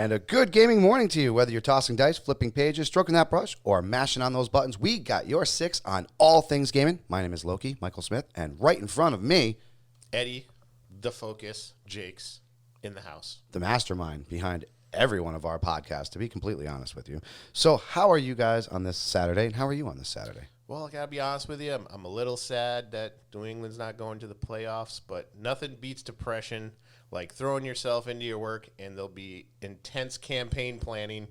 And a good gaming morning to you. Whether you're tossing dice, flipping pages, stroking that brush, or mashing on those buttons, we got your six on all things gaming. My name is Loki, Michael Smith, and right in front of me, Eddie, the Focus, Jake's in the house. The mastermind behind every one of our podcasts, to be completely honest with you. So how are you guys on this Saturday, and how are you on this Saturday? Well, I got to be honest with you. I'm a little sad that New England's not going to the playoffs, but nothing beats depression like throwing yourself into your work, and there'll be intense campaign planning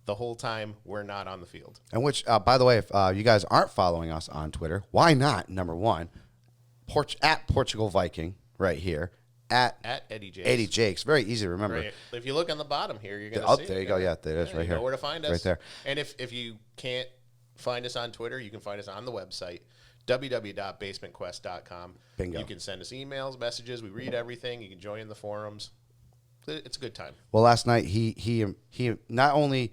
the whole time we're not on the field. And which, by the way, if you guys aren't following us on Twitter, why not? Number one, at Portugal Viking right here. At Eddie Jakes. Eddie Jakes. Very easy to remember. Right. If you look on the bottom here, you're going to see there you go. Yeah, there it is right here. You know where to find us. Right there. And if you can't find us on Twitter, you can find us on the website, www.basementquest.com. Bingo. You can send us emails, messages. We read everything. You can join in the forums. It's a good time. Well, last night he not only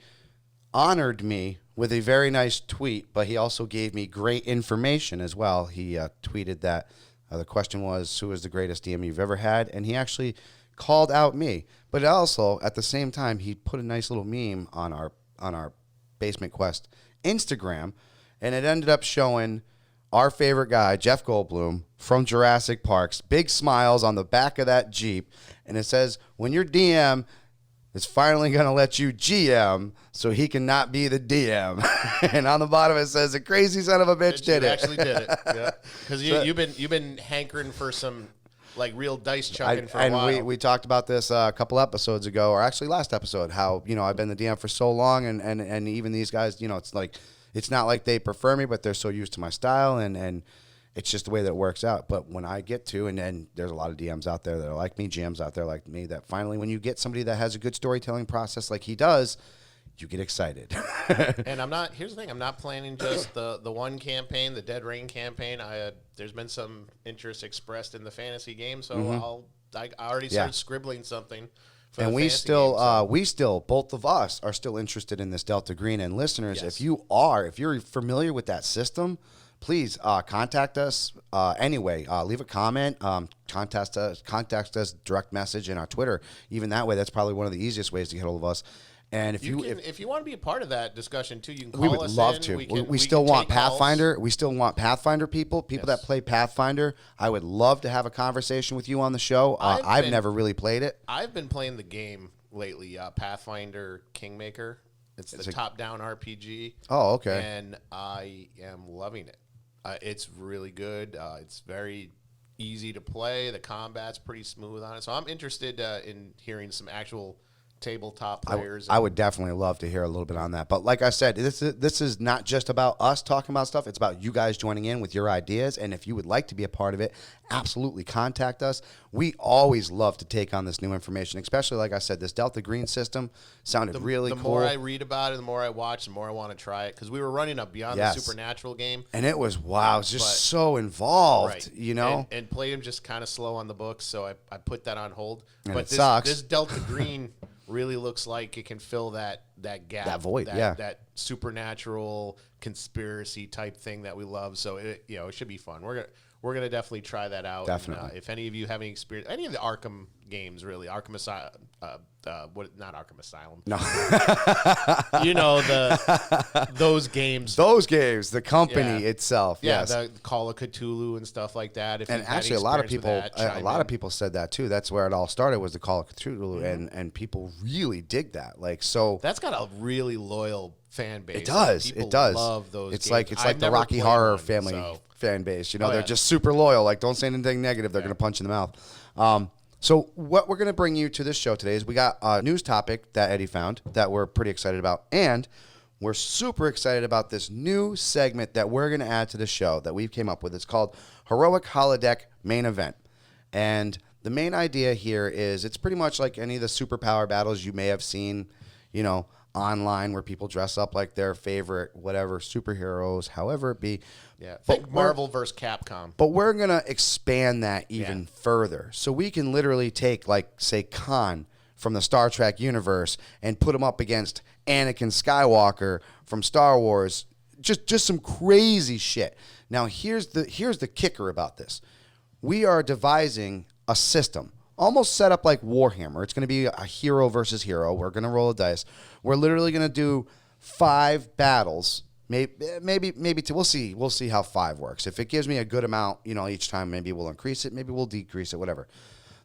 honored me with a very nice tweet, but he also gave me great information as well. He tweeted that the question was, who is the greatest DM you've ever had? And he actually called out me. But also, at the same time, he put a nice little meme on our Basement Quest Instagram, and it ended up showing our favorite guy, Jeff Goldblum, from Jurassic Park's big smiles on the back of that Jeep, and it says, when your DM is finally going to let you GM so he can not be the DM. And on the bottom it says, the crazy son of a bitch did it. You actually did it. Yeah. Because you've been hankering for some like real dice chucking for a while. And we talked about this a couple episodes ago, or actually last episode, how, I've been the DM for so long, and even these guys, it's not like they prefer me, but they're so used to my style, and it's just the way that it works out. But when I get to, and then there's a lot of DMs out there that are like me, GMs out there like me, that finally when you get somebody that has a good storytelling process like he does, you get excited. And here's the thing, I'm not planning just the one campaign, the Dead Rain campaign. There's been some interest expressed in the fantasy game, so I already started scribbling something. And we still, both of us are still interested in this Delta Green. And listeners, Yes. if you're familiar with that system, please contact us anyway. Leave a comment. Contact us, direct message in our Twitter. Even that way, that's probably one of the easiest ways to get hold of us. And if you want to be a part of that discussion too, you can call we would us love in. to. We still want Pathfinder. We still want Pathfinder people that play Pathfinder. I would love to have a conversation with you on the show. I've never really played it. I've been playing the game lately, Pathfinder Kingmaker. It's the top-down RPG. Oh, okay. And I am loving it. It's really good. It's very easy to play. The combat's pretty smooth on it. So I'm interested in hearing some actual tabletop players. I would definitely love to hear a little bit on that. But like I said, this is not just about us talking about stuff. It's about you guys joining in with your ideas. And if you would like to be a part of it, absolutely contact us. We always love to take on this new information, especially, like I said, this Delta Green system sounded really cool. The more I read about it, the more I watch, the more I want to try it. Because we were running up Beyond the Supernatural game. And it was, wow, it was just so involved, right. And played him just kind of slow on the books, so I put that on hold. And but this Delta Green really looks like it can fill that gap, that void, that supernatural conspiracy type thing that we love. So it should be fun. We're gonna definly try that out. Definitely. And, if any of you have any experience, any of the Arkham games, really, Arkham Asylum, not Arkham Asylum. No, those games. Those games, the company itself. Yeah, yes. the Call of Cthulhu and stuff like that. And actually, a lot of people said that too. That's where it all started, was the Call of Cthulhu, and people really dig that. That's got a really loyal fan base. It does. People it does. Love those. It's games. like the Rocky Horror family fan base. They're just super loyal. Like, don't say anything negative, they're gonna punch you in the mouth. So what we're going to bring you to this show today is we got a news topic that Eddie found that we're pretty excited about, and we're super excited about this new segment that we're going to add to the show that we've came up with. It's called Heroic Holodeck Main Event. And the main idea here is it's pretty much like any of the superpower battles you may have seen, online, where people dress up like their favorite whatever superheroes, however it be. Yeah, think Marvel versus Capcom. But we're going to expand that even further. So we can literally take, like, say, Khan from the Star Trek universe and put him up against Anakin Skywalker from Star Wars. Just some crazy shit. Now, here's the kicker about this. We are devising a system. almost set up like Warhammer. It's going to be a hero versus hero. We're going to roll a dice. We're literally going to do 5 battles. Maybe two. We'll see. We'll see how 5 works. If it gives me a good amount, each time, maybe we'll increase it. Maybe we'll decrease it. Whatever.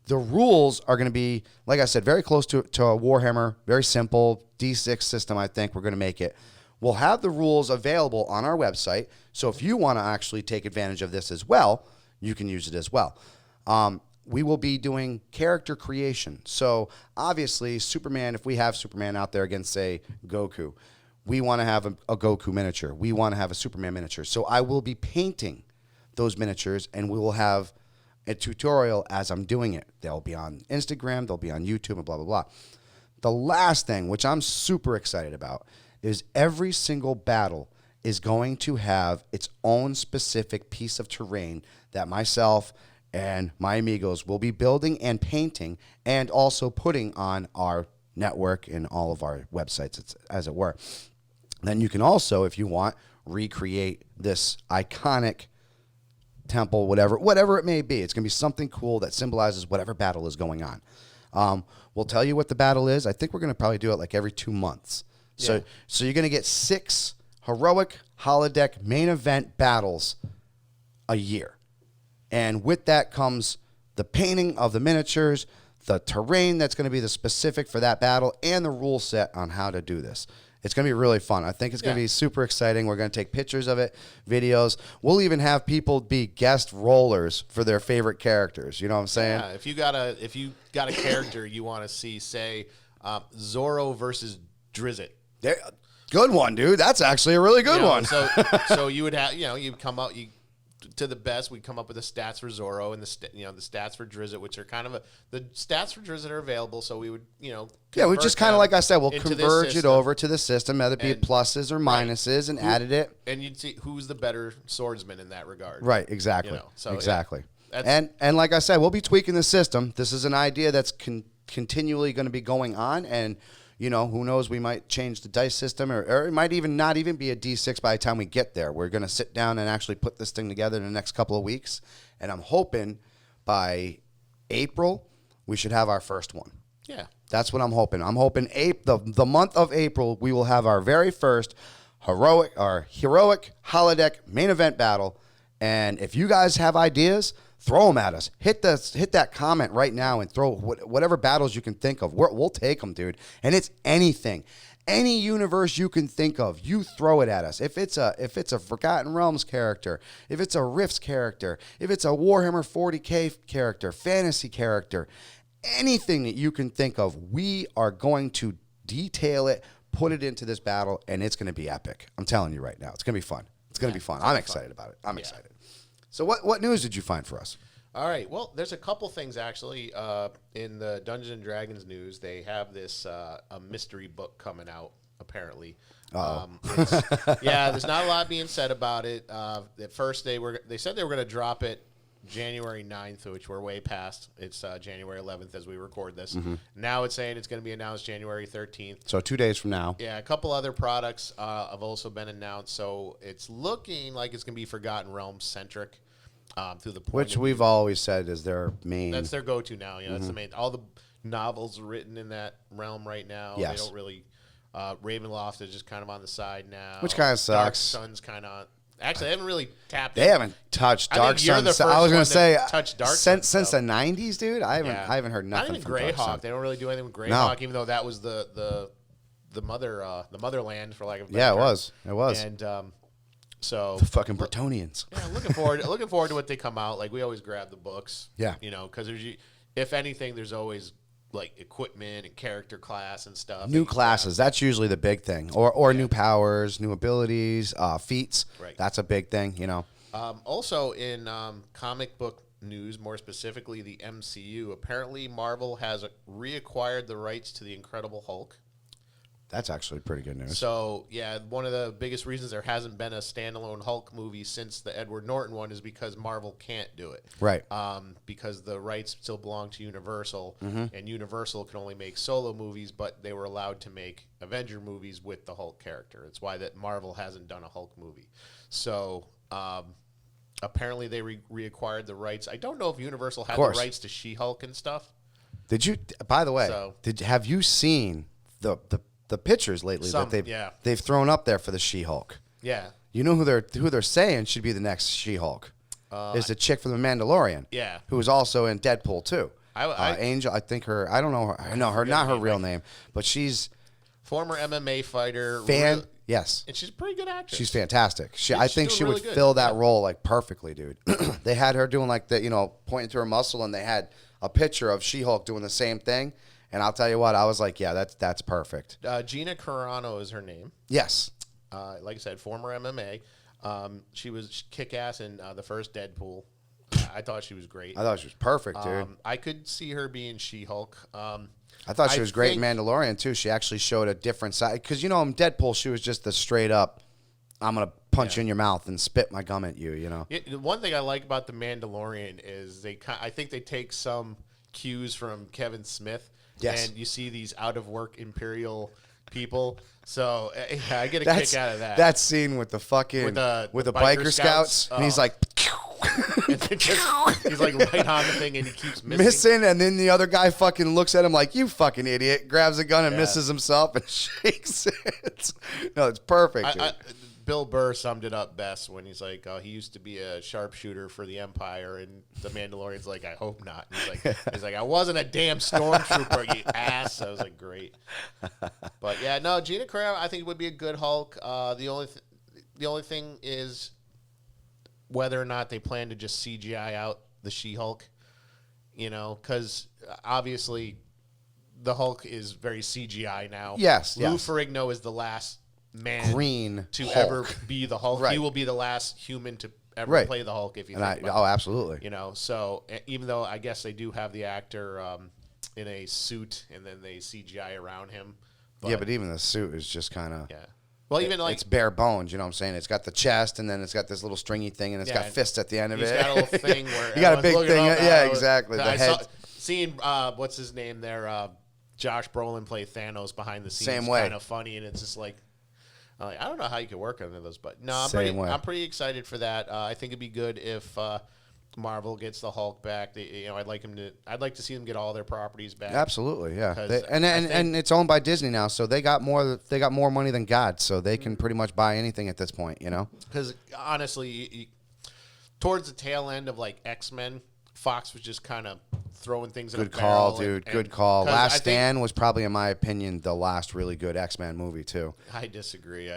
The rules are going to be, like I said, very close to a Warhammer. Very simple D6 system. I think we're going to make it. We'll have the rules available on our website. So if you want to actually take advantage of this as well, you can use it as well. We will be doing character creation. So obviously, Superman, if we have Superman out there against, say, Goku, we want to have a Goku miniature. We want to have a Superman miniature. So I will be painting those miniatures, and we will have a tutorial as I'm doing it. They'll be on Instagram, they'll be on YouTube, and blah, blah, blah. The last thing, which I'm super excited about, is every single battle is going to have its own specific piece of terrain that myself and my amigos will be building and painting and also putting on our network and all of our websites, as it were. Then you can also, if you want, recreate this iconic temple, whatever it may be. It's going to be something cool that symbolizes whatever battle is going on. We'll tell you what the battle is. I think we're going to probably do it like every 2 months. So you're going to get 6 heroic holodeck main event battles a year. And with that comes the painting of the miniatures, the terrain that's going to be the specific for that battle, and the rule set on how to do this. It's going to be really fun. I think it's going to be super exciting. We're going to take pictures of it, videos. We'll even have people be guest rollers for their favorite characters. You know what I'm saying? Yeah, if you got a character you want to see, say, Zorro versus Drizzt. Good one, dude. That's actually a really good one. So you would have, you'd come out, to the best, we'd come up with the stats for Zorro and the stats for Drizzt, which are kind of the stats for Drizzt are available. So we would, we just kind of, like I said, we'll converge it over to the system, whether it be pluses or minuses, and added it. And you'd see who's the better swordsman in that regard. Right, exactly. Exactly. Yeah, and like I said, we'll be tweaking the system. This is an idea that's continually going to be going on, and who knows, we might change the dice system, or it might even not even be a D6 by the time we get there. We're going to sit down and actually put this thing together in the next couple of weeks, and I'm hoping by April we should have our first one. Yeah. That's what I'm hoping. I'm hoping the month of April we will have our very first heroic holodeck main event battle, and if you guys have ideas, throw them at us. Hit that comment right now and throw whatever battles you can think of. We'll take them, dude. And it's anything. Any universe you can think of, you throw it at us. If it's a Forgotten Realms character, if it's a Rifts character, if it's a Warhammer 40K character, fantasy character, anything that you can think of, we are going to detail it, put it into this battle, and it's going to be epic. I'm telling you right now. It's going to be fun. It's going to be fun. I'm excited about it. I'm excited. So what news did you find for us? All right. Well, there's a couple things actually in the Dungeons and Dragons news. They have this a mystery book coming out apparently. There's not a lot being said about it. At first they said they were going to drop it January 9th, which we're way past. It's January 11th as we record this. Mm-hmm. Now it's saying it's going to be announced January 13th. So 2 days from now. Yeah, a couple other products have also been announced. So it's looking like it's going to be Forgotten Realms centric. Through the point which we've always said is their main. That's their go-to now. That's the main. All the novels written in that realm right now. Yes. They don't really. Ravenloft is just kind of on the side now. Which kind of sucks. Dark Sun's kind of. Actually, they haven't really tapped. They haven't touched Dark Sun. I was going to say since the '90s, dude. I haven't heard nothing. Not even Greyhawk. They don't really do anything with Greyhawk, even though that was the motherland for lack of a better term. It was. And so the fucking Bretonians. Yeah, looking forward to what they come out. Like we always grab the books. Yeah, because if anything, there's always like equipment and character class and stuff. New classes. That's usually the big thing. Or new powers, new abilities, feats. Right. That's a big thing, Also in comic book news, more specifically the MCU, apparently Marvel has reacquired the rights to the Incredible Hulk. That's actually pretty good news. So, yeah, one of the biggest reasons there hasn't been a standalone Hulk movie since the Edward Norton one is because Marvel can't do it. Right. Because the rights still belong to Universal, and Universal can only make solo movies, but they were allowed to make Avenger movies with the Hulk character. It's why that Marvel hasn't done a Hulk movie. So, apparently they reacquired the rights. I don't know if Universal had the rights to She-Hulk and stuff. Did you? By the way, So- have you seen the pictures lately Some, that they've thrown up there for the She-Hulk? Yeah. You know who they're saying should be the next She-Hulk? Is the chick from The Mandalorian? Yeah. Who is also in Deadpool too. Angel, I think her. I don't know her. I know her, not her real name, but she's former MMA fighter. Yes. And she's a pretty good actress. She's fantastic. I she's think doing she really would good. fill that role like perfectly, dude. They had her doing like the, pointing to her muscle, and they had a picture of She-Hulk doing the same thing. And I'll tell you what, I was like, yeah, that's perfect. Gina Carano is her name. Yes. Like I said, former MMA. She was kick-ass in the first Deadpool. I thought she was great. I thought she was perfect, dude. I could see her being She-Hulk. I thought she was great in Mandalorian, too. She actually showed a different side. Because, in Deadpool, she was just the straight up, I'm going to punch you in your mouth and spit my gum at you, The one thing I like about The Mandalorian is I think they take some cues from Kevin Smith. Yes. And you see these out-of-work Imperial people. So, I get a kick out of that. That scene with the fucking, with the biker scouts. And he's like... he's like right on the thing and he keeps missing, and then the other guy fucking looks at him like, you fucking idiot, grabs a gun and misses himself and shakes it. No, it's perfect. Bill Burr summed it up best when he's like, he used to be a sharpshooter for the Empire, and the Mandalorian's like, I hope not. And he's like, I wasn't a damn stormtrooper, you ass. I was like, great. But yeah, no, Gina Carano, I think would be a good Hulk. The only thing is whether or not they plan to just CGI out the She-Hulk, because obviously the Hulk is very CGI now. Yes, Lou Ferrigno is the last man Green to Hulk. ever be the Hulk. Right. He will be the last human to ever play the Hulk, if you think about it. Absolutely. So even though I guess they do have the actor in a suit and then they CGI around him. But even the suit is just kind of... Yeah. Well, even it's bare bones, you know what I'm saying? It's got the chest, and then it's got this little stringy thing, and it's got fists at the end of it. He's got a little thing where... You got a big thing. Yeah, exactly. The head. Seeing, what's his name there, Josh Brolin play Thanos behind the scenes. Same way. Kind of funny, and it's just like... I don't know how you could work under those, but no, I'm pretty excited for that. I think it'd be good if Marvel gets the Hulk back. I'd like to see them get all their properties back. Absolutely, yeah. And it's owned by Disney now, so they got more money than God, so they can pretty much buy anything at this point, Because honestly, towards the tail end of like X-Men, Fox was just kind of throwing things in a barrel. Good call. Last Stand was probably, in my opinion, the last really good X-Men movie too. I disagree.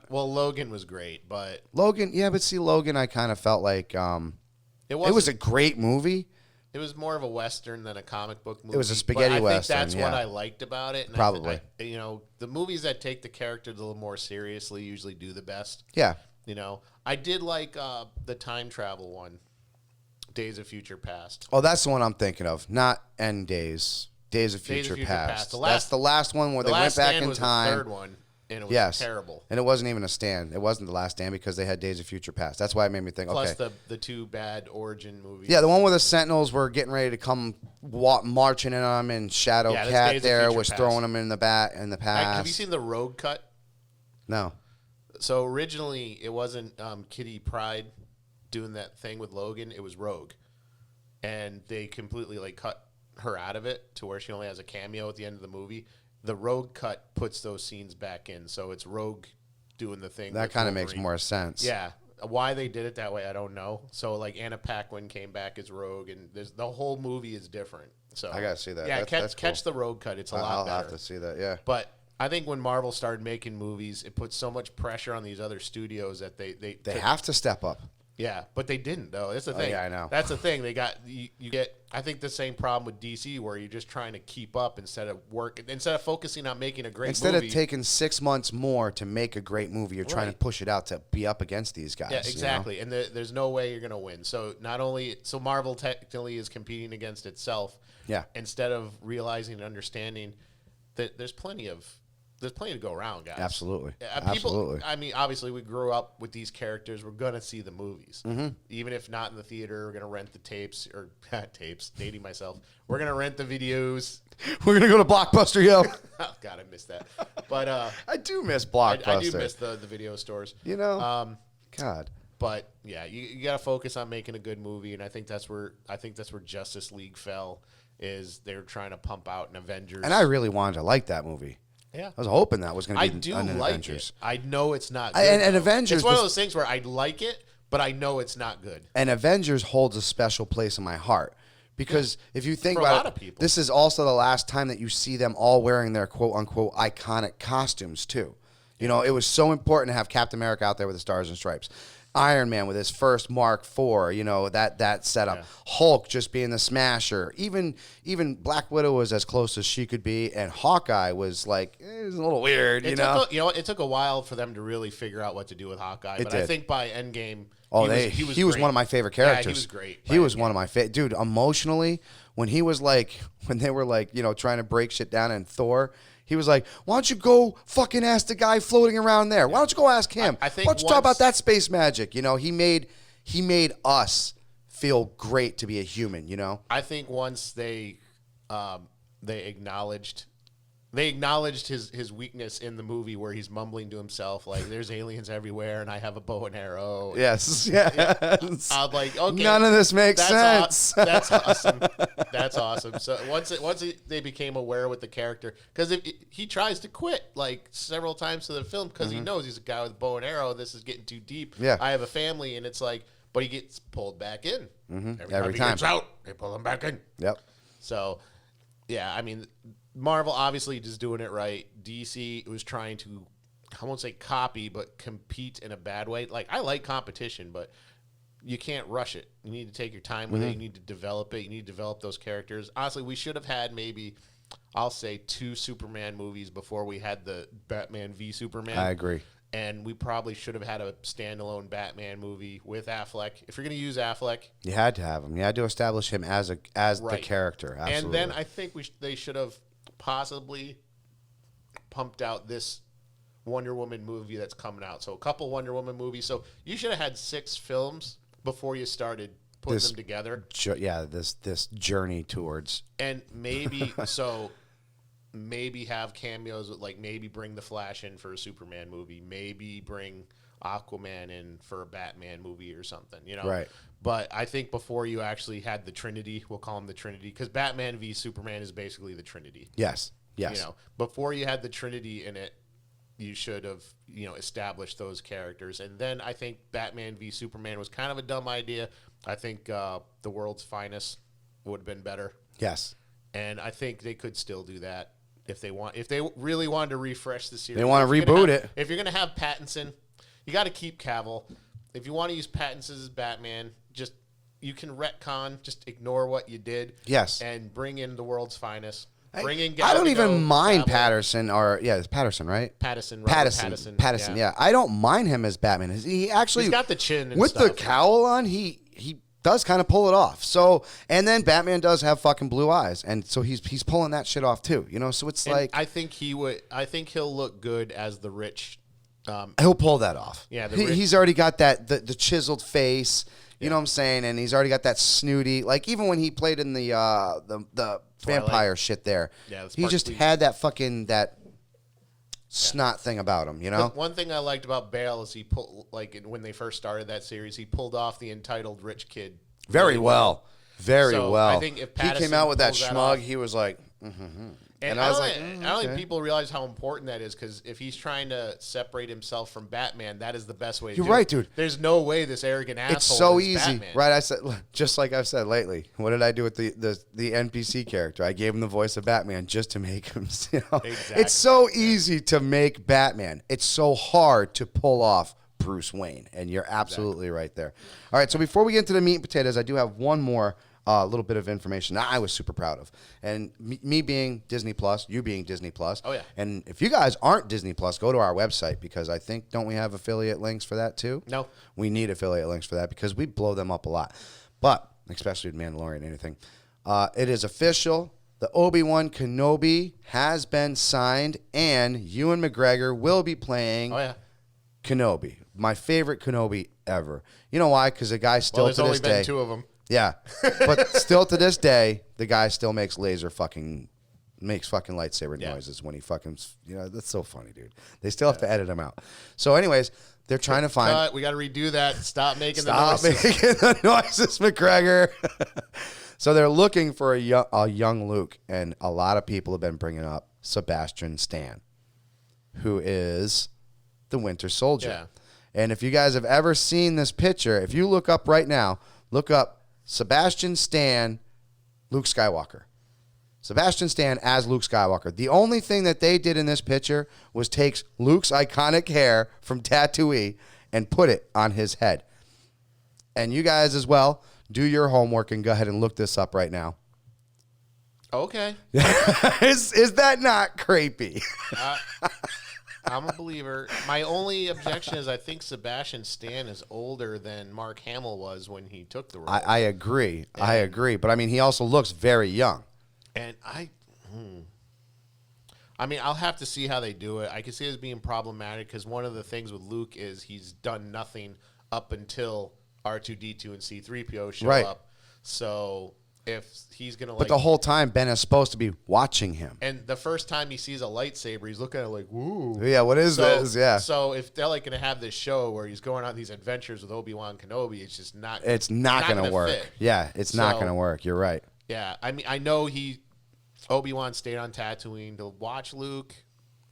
Logan was great, but Logan, I kind of felt like it was a great movie. It was more of a Western than a comic book movie. It was a spaghetti Western. I think that's what I liked about it. And probably. The movies that take the characters a little more seriously usually do the best. Yeah. I did like the time travel one. Days of Future Past. Oh, that's the one I'm thinking of. Not End Days. Days of Future Past. That's the last one where they went back in time. The third one, and it was terrible. And it wasn't even a stand. It wasn't the last stand because they had Days of Future Past. That's why it made me think, Plus the two bad origin movies. Yeah, the one where the Sentinels were getting ready to come marching in on them, and Shadow Cat there was throwing them in the past. Have you seen the Rogue cut? No. So originally it wasn't Kitty Pryde doing that thing with Logan, it was Rogue. And they completely cut her out of it to where she only has a cameo at the end of the movie. The Rogue cut puts those scenes back in, so it's Rogue doing the thing. That kind of makes more sense. Yeah. Why they did it that way, I don't know. So Anna Paquin came back as Rogue, and the whole movie is different. So I gotta see that. Yeah, that's catch the Rogue cut. It's a lot better. I'll have to see that. Yeah. But I think when Marvel started making movies, it put so much pressure on these other studios that they have to step up. Yeah, but they didn't, though. That's the thing. Yeah, I know. That's the thing. They got you get. I think the same problem with DC, where you're just trying to keep up instead of focusing on making a great movie. Instead of taking 6 months more to make a great movie, you're trying to push it out to be up against these guys. Yeah, exactly. And there's no way you're going to win. So Marvel technically is competing against itself. Yeah. Instead of realizing and understanding that there's plenty to go around, guys. Absolutely. Absolutely. I mean, obviously, we grew up with these characters. We're going to see the movies. Mm-hmm. Even if not in the theater, we're going to rent the tapes, dating myself. We're going to rent the videos. We're going to go to Blockbuster, yo. Oh, God, I missed that. But I do miss Blockbuster. I do miss the video stores. God. But, yeah, you got to focus on making a good movie, and I think that's where Justice League fell. is they're trying to pump out an Avengers. And I really wanted to like that movie. Yeah. I was hoping that was going to be an like Avengers. it. I know it's not good. And Avengers... It's one of those things where I like it, but I know it's not good. And Avengers holds a special place in my heart. Because if you think For about a lot it, of people. this is also the last time that you see them all wearing their quote-unquote iconic costumes, too. You know, it was so important to have Captain America out there with the stars and stripes. Iron Man with his first Mark IV, you know, that setup. Yeah. Hulk just being the smasher. Even Black Widow was as close as she could be, and Hawkeye was like, it was a little weird, you know? It took a while for them to really figure out what to do with Hawkeye, but I think by Endgame, he was one of my favorite characters. Yeah, he was great. He was one of my favorite. Dude, emotionally, when they were like, you know, trying to break shit down in Thor, he was like, why don't you go fucking ask the guy floating around there? Why don't you go ask him? I think why don't you talk about that space magic? You know, he made us feel great to be a human, you know? I think once they acknowledged his weakness in the movie where he's mumbling to himself like there's aliens everywhere and I have a bow and arrow. Yes. I'm like, okay, none of this makes sense. That's awesome. That's awesome. So once they became aware with the character, because he tries to quit like several times to the film because he knows he's a guy with a bow and arrow. This is getting too deep. Yeah. I have a family, and it's like, but he gets pulled back in. Every time he gets out, they pull him back in. Yep. So, yeah, I mean, Marvel obviously just doing it right. DC was trying to, I won't say copy, but compete in a bad way. Like, I like competition, but you can't rush it. You need to take your time with it. You need to develop it. You need to develop those characters. Honestly, we should have had maybe, I'll say, 2 Superman movies before we had the Batman v Superman. I agree. And we probably should have had a standalone Batman movie with Affleck. If you're going to use Affleck, you had to have him. You had to establish him as the character. Absolutely. And then I think they should have possibly pumped out this Wonder Woman movie that's coming out. So a couple Wonder Woman movies. So you should have had 6 films before you started putting them together. This journey towards. And maybe have cameos, like maybe bring the Flash in for a Superman movie, maybe bring Aquaman in for a Batman movie or something, you know? Right. But I think before you actually had the Trinity, we'll call them the Trinity, because Batman v Superman is basically the Trinity. Yes. You know, before you had the Trinity in it, you should have, you know, established those characters. And then I think Batman v Superman was kind of a dumb idea. I think The World's Finest would have been better. Yes. And I think they could still do that if they want. If they really wanted to refresh the series, they want to reboot it. If you're going to have Pattinson, you got to keep Cavill. If you want to use Pattinson as Batman, you can retcon, just ignore what you did. Yes. And bring in The World's Finest. Bring in I don't even mind Cavill. Patterson, it's Patterson, right? Patterson. Yeah. I don't mind him as Batman. He actually, he's got the chin and with stuff. the cowl on. He does kind of pull it off. So, and then Batman does have fucking blue eyes, and so he's pulling that shit off too. You know, so it's like I think he'll look good as the rich. He'll pull that off. Yeah, he's already got that the chiseled face. You know what I'm saying? And he's already got that snooty. Like even when he played in the vampire shit there, he just had that fucking snot thing about him. You know. One thing I liked about Bale is he when they first started that series, he pulled off the entitled rich kid very well. I think if he came out with that schmug, off, he was like. And I don't think people realize how important that is, because if he's trying to separate himself from Batman, that is the best way to do it. You're right, dude. There's no way this arrogant asshole is so easy. Batman. Right, I said, just like I've said lately, what did I do with the NPC character? I gave him the voice of Batman just to make him, Exactly. It's so easy to make Batman. It's so hard to pull off Bruce Wayne, and you're absolutely right there. All right, so before we get into the meat and potatoes, I do have one more little bit of information that I was super proud of. And me being Disney Plus, you being Disney Plus. Oh, yeah. And if you guys aren't Disney Plus, go to our website, because I think, don't we have affiliate links for that too? No. We need affiliate links for that because we blow them up a lot. But, especially with Mandalorian and anything. It is official. The Obi-Wan Kenobi has been signed, and Ewan McGregor will be playing Kenobi. My favorite Kenobi ever. You know why? Because the guy still to this day. There's only been 2 of them. Yeah, but still to this day, the guy still makes fucking lightsaber noises when he fucking, that's so funny, dude. They still have to edit him out. So anyways, they're trying to find. We got to redo that. Stop making the noises, McGregor. So they're looking for a young Luke, and a lot of people have been bringing up Sebastian Stan, who is the Winter Soldier. Yeah. And if you guys have ever seen this picture, if you look up right now, look up Sebastian Stan, Luke Skywalker. Sebastian Stan as Luke Skywalker. The only thing that they did in this picture was take Luke's iconic hair from Tatooine and put it on his head. And you guys as well, do your homework and go ahead and look this up right now. Okay. Is that not creepy? I'm a believer. My only objection is I think Sebastian Stan is older than Mark Hamill was when he took the role. I agree. I agree. But, I mean, he also looks very young. And I mean, I'll have to see how they do it. I can see it as being problematic because one of the things with Luke is he's done nothing up until R2-D2 and C-3PO show up. So if he's going to But the whole time, Ben is supposed to be watching him. And the first time he sees a lightsaber, he's looking at it like, woo. Yeah, what is this? Yeah. So if they're like going to have this show where he's going on these adventures with Obi-Wan Kenobi, it's just not It's not going to work. fit. Yeah, it's not going to work. You're right. Yeah, I mean, I know Obi-Wan stayed on Tatooine to watch Luke.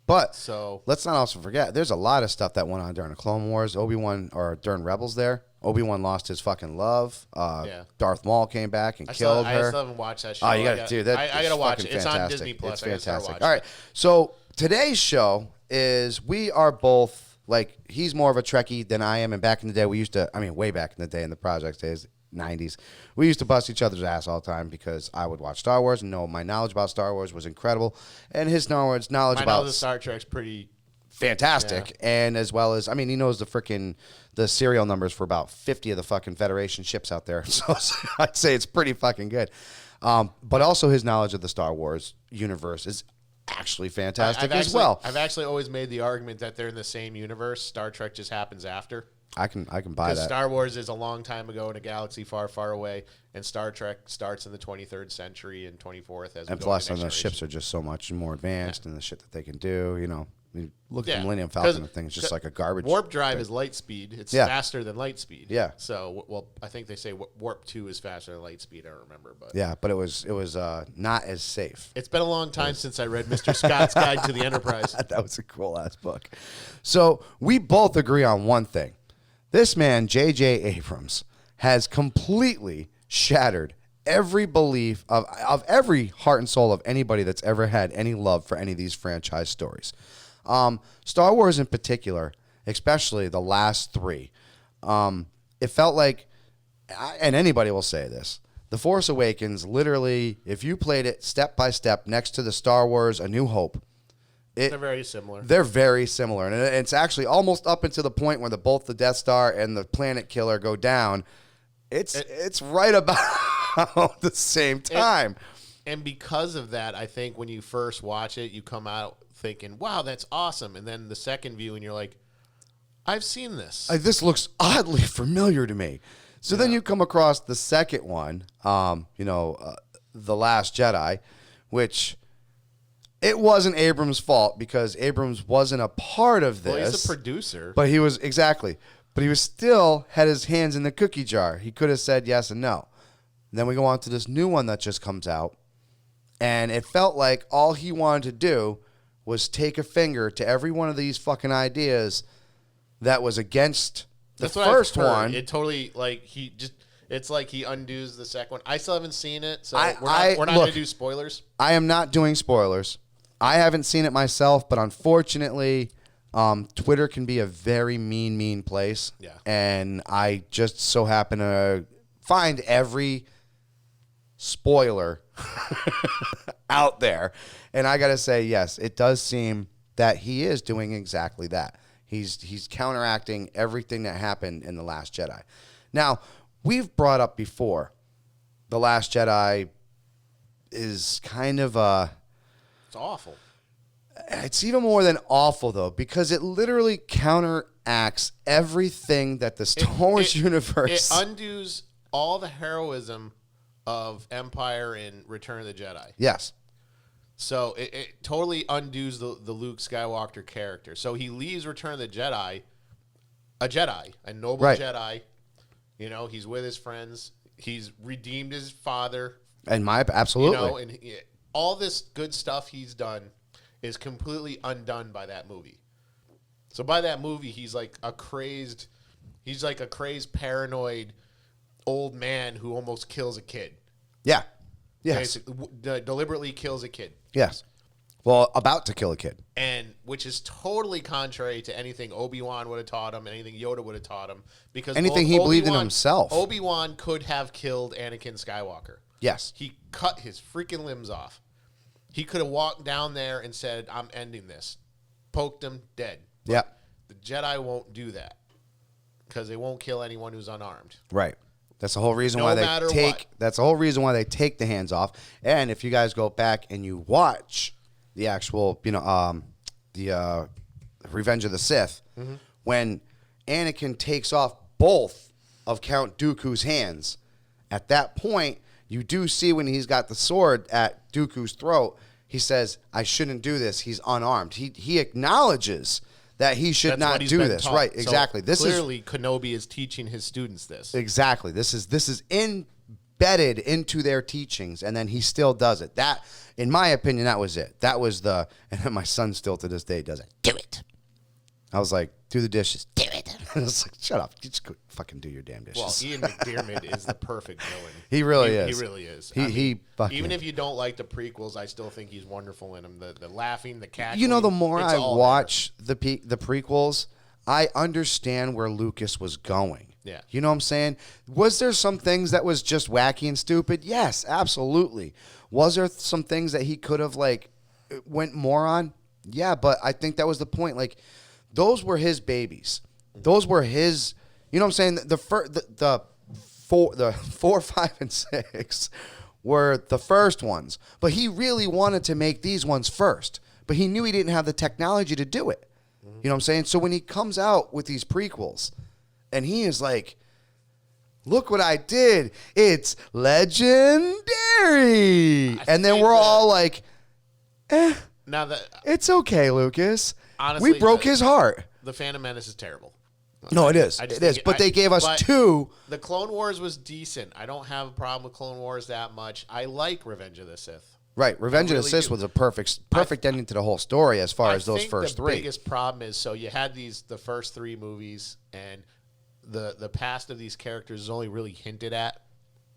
But so let's not also forget, there's a lot of stuff that went on during the Clone Wars. During Rebels there. Obi-Wan lost his fucking love. Darth Maul came back and killed her. I still haven't watched that show. Oh, you got to do that. I got to watch it. It's on fantastic. Disney Plus. It's I fantastic. Watch All right. So today's show is we are both, like, he's more of a Trekkie than I am. And back in the day, way back in the day in the Project days, 90s, we used to bust each other's ass all the time because I would watch Star Wars and know my knowledge about Star Wars was incredible. And his knowledge about Star Trek's pretty fantastic. Yeah. And as well as, he knows the serial numbers for about 50 of the fucking Federation ships out there. So I'd say it's pretty fucking good. But also his knowledge of the Star Wars universe is actually fantastic as well. I've actually always made the argument that they're in the same universe. Star Trek just happens after. I can buy that. Star Wars is a long time ago in a galaxy far, far away, and Star Trek starts in the 23rd century and 24th. And plus, the ships are just so much more advanced, and the shit that they can do. Look at the Millennium Falcon, the thing is just like a garbage. Warp drive is light speed. It's faster than light speed. Yeah. So, I think they say warp 2 is faster than light speed. I don't remember, but yeah, but it was not as safe. It's been a long time since I read Mr. Scott's Guide to the Enterprise. That was a cool ass book. So we both agree on one thing. This man, J.J. Abrams, has completely shattered every belief of every heart and soul of anybody that's ever had any love for any of these franchise stories. Star Wars in particular, especially the last three, it felt like, and anybody will say this, The Force Awakens, literally, if you played it step by step next to the Star Wars A New Hope, they're very similar. They're very similar. And it's actually almost up until the point where both the Death Star and the Planet Killer go down. It's right about the same time. And because of that, I think when you first watch it, you come out thinking, wow, that's awesome. And then the second view, and you're like, I've seen this. This looks oddly familiar to me. So then you come across the second one, The Last Jedi, which... It wasn't Abrams' fault because Abrams wasn't a part of this. Well, he's a producer. But he was, exactly. But he was still had his hands in the cookie jar. He could have said yes and no. And then we go on to this new one that just comes out. And it felt like all he wanted to do was take a finger to every one of these fucking ideas that was against the first one. It totally, it's like he undoes the second one. I still haven't seen it, so we're not going to do spoilers. I am not doing spoilers. I haven't seen it myself, but unfortunately, Twitter can be a very mean place. Yeah. And I just so happen to find every spoiler out there. And I got to say, yes, it does seem that he is doing exactly that. He's counteracting everything that happened in The Last Jedi. Now, we've brought up before, The Last Jedi is kind of it's awful. It's even more than awful, though, because it literally counteracts everything that the Star Wars universe... It undoes all the heroism of Empire in Return of the Jedi. Yes. So it totally undoes the Luke Skywalker character. So he leaves Return of the Jedi, a noble Jedi. He's with his friends. He's redeemed his father. And absolutely. You know, and all this good stuff he's done is completely undone by that movie. So by that movie, he's like a crazed, paranoid old man who almost kills a kid. Yeah. Yes. Deliberately kills a kid. Yes. Well, about to kill a kid. And which is totally contrary to anything Obi-Wan would have taught him, anything Yoda would have taught him. Because anything he believed in himself. Obi-Wan could have killed Anakin Skywalker. Yes. He cut his freaking limbs off. He could have walked down there and said, I'm ending this. Poked him, dead. Yeah. The Jedi won't do that because they won't kill anyone who's unarmed. Right. That's the whole reason That's the whole reason why they take the hands off. And if you guys go back and you watch the actual, the Revenge of the Sith, when Anakin takes off both of Count Dooku's hands, at that point, you do see when he's got the sword at Dooku's throat, he says, I shouldn't do this. He's unarmed. He acknowledges that he should not do this. Taught. Right, exactly. So clearly, Kenobi is teaching his students this. Exactly. This is embedded into their teachings, and then he still does it. That, in my opinion, that was it. That was and my son still to this day does it. Do it. I was like, do the dishes. Do it. I was like, shut up. You just go fucking do your damn dishes. Well, Ian McDiarmid is the perfect villain. He really is. He really is. Even if you don't like the prequels, I still think he's wonderful in them. The laughing, the cackling. You know, the more I watch the prequels, I understand where Lucas was going. Yeah. You know what I'm saying? Was there some things that was just wacky and stupid? Yes, absolutely. Was there some things that he could have, went more on? Yeah, but I think that was the point. Those were his babies. Those were his, you know what I'm saying? The 4, 5, and 6 were the first ones. But he really wanted to make these ones first. But he knew he didn't have the technology to do it. You know what I'm saying? So when he comes out with these prequels, and he is like, look what I did. It's legendary. And then we're all like, it's okay, Lucas. Honestly, we broke his heart. The Phantom Menace is terrible. No, it is. It is. But they gave us 2. The Clone Wars was decent. I don't have a problem with Clone Wars that much. I like Revenge of the Sith. Right. Revenge of the Sith was a perfect ending to the whole story as far as those first 3. The biggest problem is, so you had the first 3 movies, and the past of these characters is only really hinted at.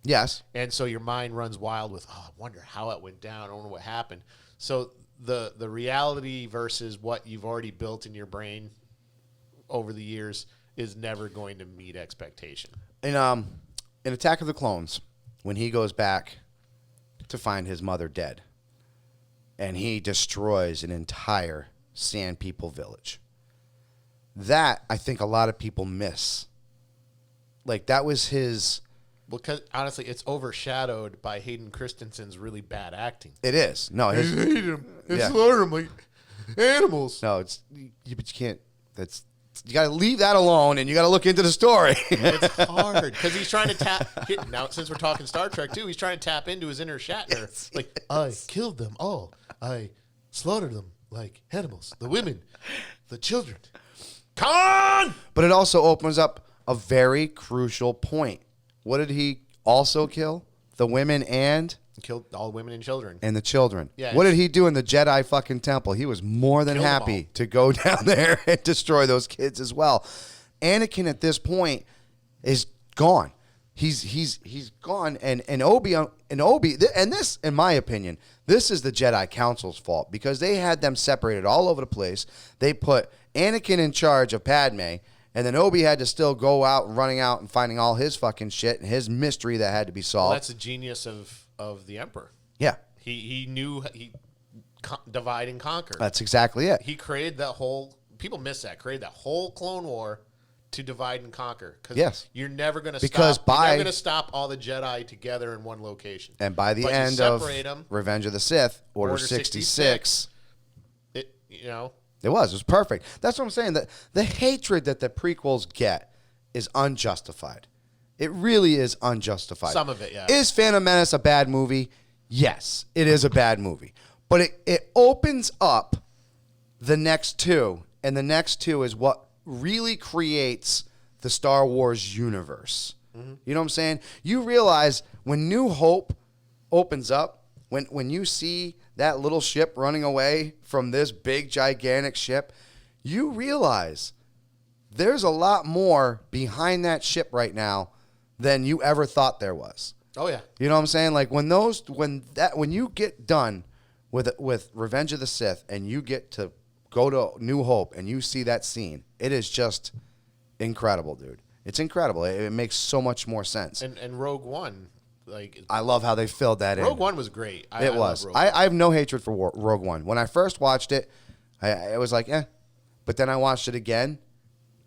Yes. And so your mind runs wild with, I wonder how it went down. I wonder what happened. So the reality versus what you've already built in your brain over the years is never going to meet expectation. In Attack of the Clones, when he goes back to find his mother dead, and he destroys an entire Sand People village, that I think a lot of people miss. That was his. Because honestly, it's overshadowed by Hayden Christensen's really bad acting. It is. No, I hate him. It's slaughter them like animals. No, but you can't. You got to leave that alone, and you got to look into the story. It's hard because he's trying to tap. Now, since we're talking Star Trek too, he's trying to tap into his inner Shatner. Yes, I killed them all. I slaughtered them like animals. The women, the children. Come on! But it also opens up a very crucial point. What did he also kill? The women and? He killed all women and children. And the children. Yeah, what did he do in the Jedi fucking temple? He was more than happy to go down there and destroy those kids as well. Anakin at this point is gone. He's gone. And Obi, and this, in my opinion, this is the Jedi Council's fault because they had them separated all over the place. They put Anakin in charge of Padme. And then Obi had to still go out, running out and finding all his fucking shit and his mystery that had to be solved. Well, that's the genius of the Emperor. Yeah. He knew divide and conquer. That's exactly it. He created that whole, people miss that, created that whole Clone War to divide and conquer. Yes. You're never going to stop all the Jedi together in one location. And by the end of Revenge of the Sith, Order 66. It was perfect. That's what I'm saying. The hatred that the prequels get is unjustified. It really is unjustified. Some of it, yeah. Is Phantom Menace a bad movie? Yes, it is a bad movie. But it opens up the next 2, and the next 2 is what really creates the Star Wars universe. You know what I'm saying? You realize when New Hope opens up, when you see that little ship running away from this big, gigantic ship, you realize there's a lot more behind that ship right now than you ever thought there was. Oh yeah. You know what I'm saying? Like when you get done with Revenge of the Sith and you get to go to New Hope and you see that scene, it is just incredible, dude. It's incredible. It makes so much more sense. And Rogue One, like I love how they filled that in. Rogue One was great. It was. I have no hatred for Rogue One. When I first watched it, I was like, eh. But then I watched it again,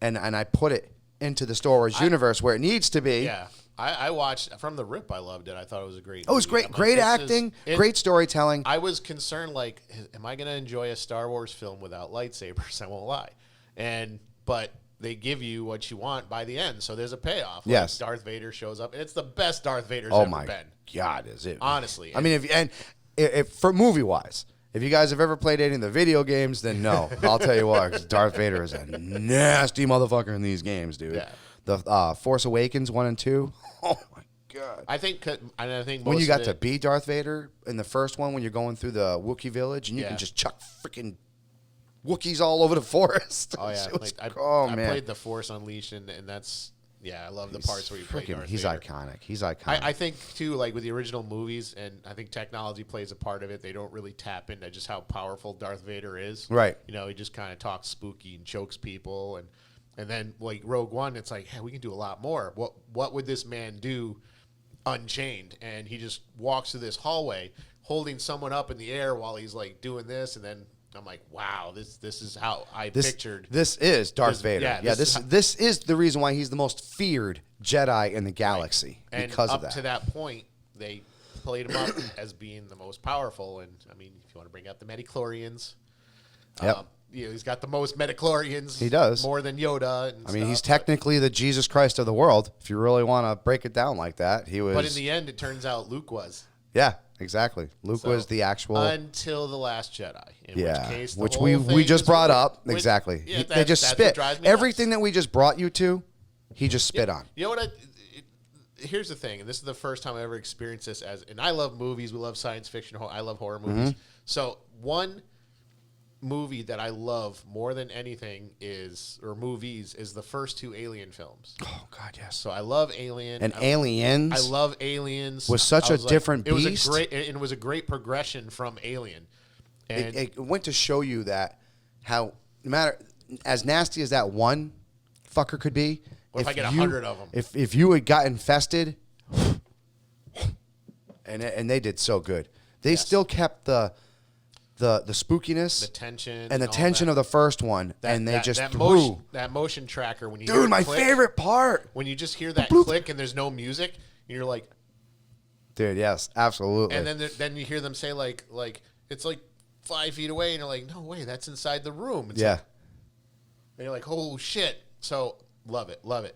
and I put it into the Star Wars universe where it needs to be. Yeah. I watched from the rip. I loved it. I thought it was a great. Oh, it was great. Great acting, great storytelling. I was concerned, like, am I going to enjoy a Star Wars film without lightsabers? I won't lie. But they give you what you want by the end, so there's a payoff. Yes. Like Darth Vader shows up, and it's the best Darth Vader's oh ever my been. God, is it? Honestly. I mean, if for movie wise, if you guys have ever played any of the video games, then no. I'll tell you what, 'cause Darth Vader is a nasty motherfucker in these games, dude. Yeah. The Force Awakens 1 and 2. Oh my God. I think most When you of got it, to be Darth Vader in the first one, when you're going through the Wookiee village, and you can just chuck freaking Wookiees all over the forest. Oh yeah, I man, played the Force Unleashed, and that's I love the parts where you play Darth He's Vader. iconic. He's iconic. I think too, like with the original movies, and I think technology plays a part of it. They don't really tap into just how powerful Darth Vader is. Right. You know, he just kind of talks spooky and chokes people, and then like Rogue One, it's like, hey, we can do a lot more. What would this man do unchained? And he just walks through this hallway holding someone up in the air while he's like doing this, and then I'm like, wow, this is how I pictured. This is Darth Vader. Yeah, this is the reason why he's the most feared Jedi in the galaxy, and because up of that. to that point, they played him up as being the most powerful. And I mean, if you want to bring up the midichlorians, Yep. He's got the most midichlorians. He does. More than Yoda. And I mean, he's technically the Jesus Christ of the world, if you really want to break it down like that. He was. But in the end, it turns out Luke was. Yeah, exactly. Luke was the actual. Until the Last Jedi. In which case, which we just brought up. Exactly. Yeah, they just spit. Everything that we just brought you to, he just spit on. You know what? Here's the thing, and this is the first time I ever experienced this. And I love movies. We love science fiction. I love horror movies. Mm-hmm. So one movie that I love more than anything is the first two Alien films. Oh God, yes. So I love Alien. And Aliens. I love Aliens. Was such a different beast. It was a great progression from Alien. And it went to show you that how no matter as nasty as that one fucker could be. What if I get 100 of them? If you had got infested, and they did so good. They still kept the spookiness, the tension, and the tension of the first one, and they just threw that motion tracker when you dude, my favorite part when you just hear that click and there's no music, and you're like, dude, yes, absolutely. And then you hear them say like it's like 5 feet away, and you're like, no way, that's inside the room. It's like, and you're like, oh shit. So love it.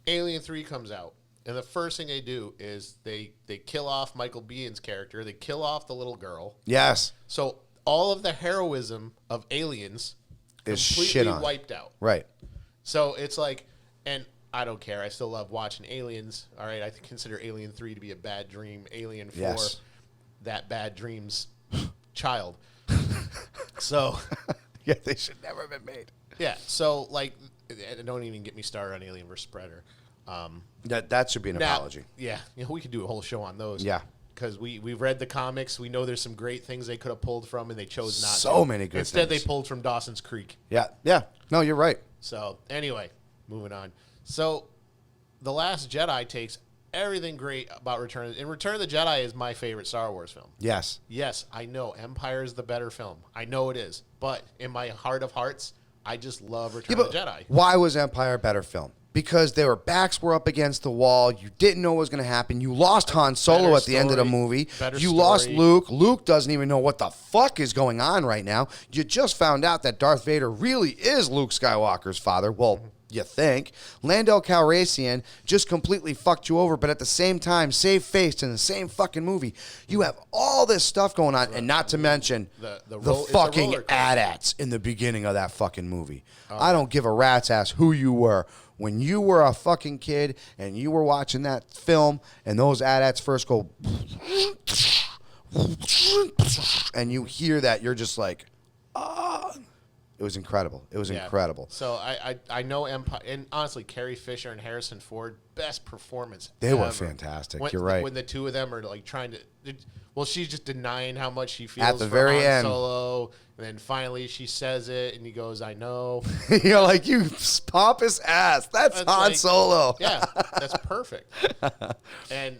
Alien 3 comes out, and the first thing they do is they kill off Michael Bihn's character. They kill off the little girl. Yes. So all of the heroism of Aliens is completely shit on. wiped out. Right. So it's like, and I don't care. I still love watching Aliens. All right, I consider Alien 3 to be a bad dream. Alien 4, that bad dream's child. So yeah, they should never have been made. Yeah. So like, don't even get me started on Alien vs. Predator. That should be an apology. Yeah, we could do a whole show on those. Yeah. Because we've read the comics. We know there's some great things they could have pulled from, and they chose not to. So many good Instead, things. they pulled from Dawson's Creek. Yeah. No, you're right. So, anyway, moving on. So, The Last Jedi takes everything great about Return of the Jedi is my favorite Star Wars film. Yes. Yes, I know. Empire is the better film. I know it is. But in my heart of hearts, I just love Return of the Jedi. Why was Empire a better film? Because their backs were up against the wall. You didn't know what was going to happen. You lost Han Solo at the end of the movie. You lost Luke. Luke doesn't even know what the fuck is going on right now. You just found out that Darth Vader really is Luke Skywalker's father. Well, you think. Lando Calrissian just completely fucked you over, but at the same time, save-faced in the same fucking movie. You have all this stuff going on, and not to mention the fucking AT-ATs in the beginning of that fucking movie. I don't give a rat's ass who you were. When you were a fucking kid and you were watching that film and those AT-ATs first go and you hear that, you're just like, ah. It was incredible. It was incredible. So I know Empire, and honestly, Carrie Fisher and Harrison Ford, best performance They ever. were fantastic. You're right. When the two of them are like trying to, well, she's just denying how much she feels at the for very Han end. Solo, and then finally she says it, and he goes, "I know." You're like, you pompous ass. That's Han like, Solo. Yeah, that's perfect. And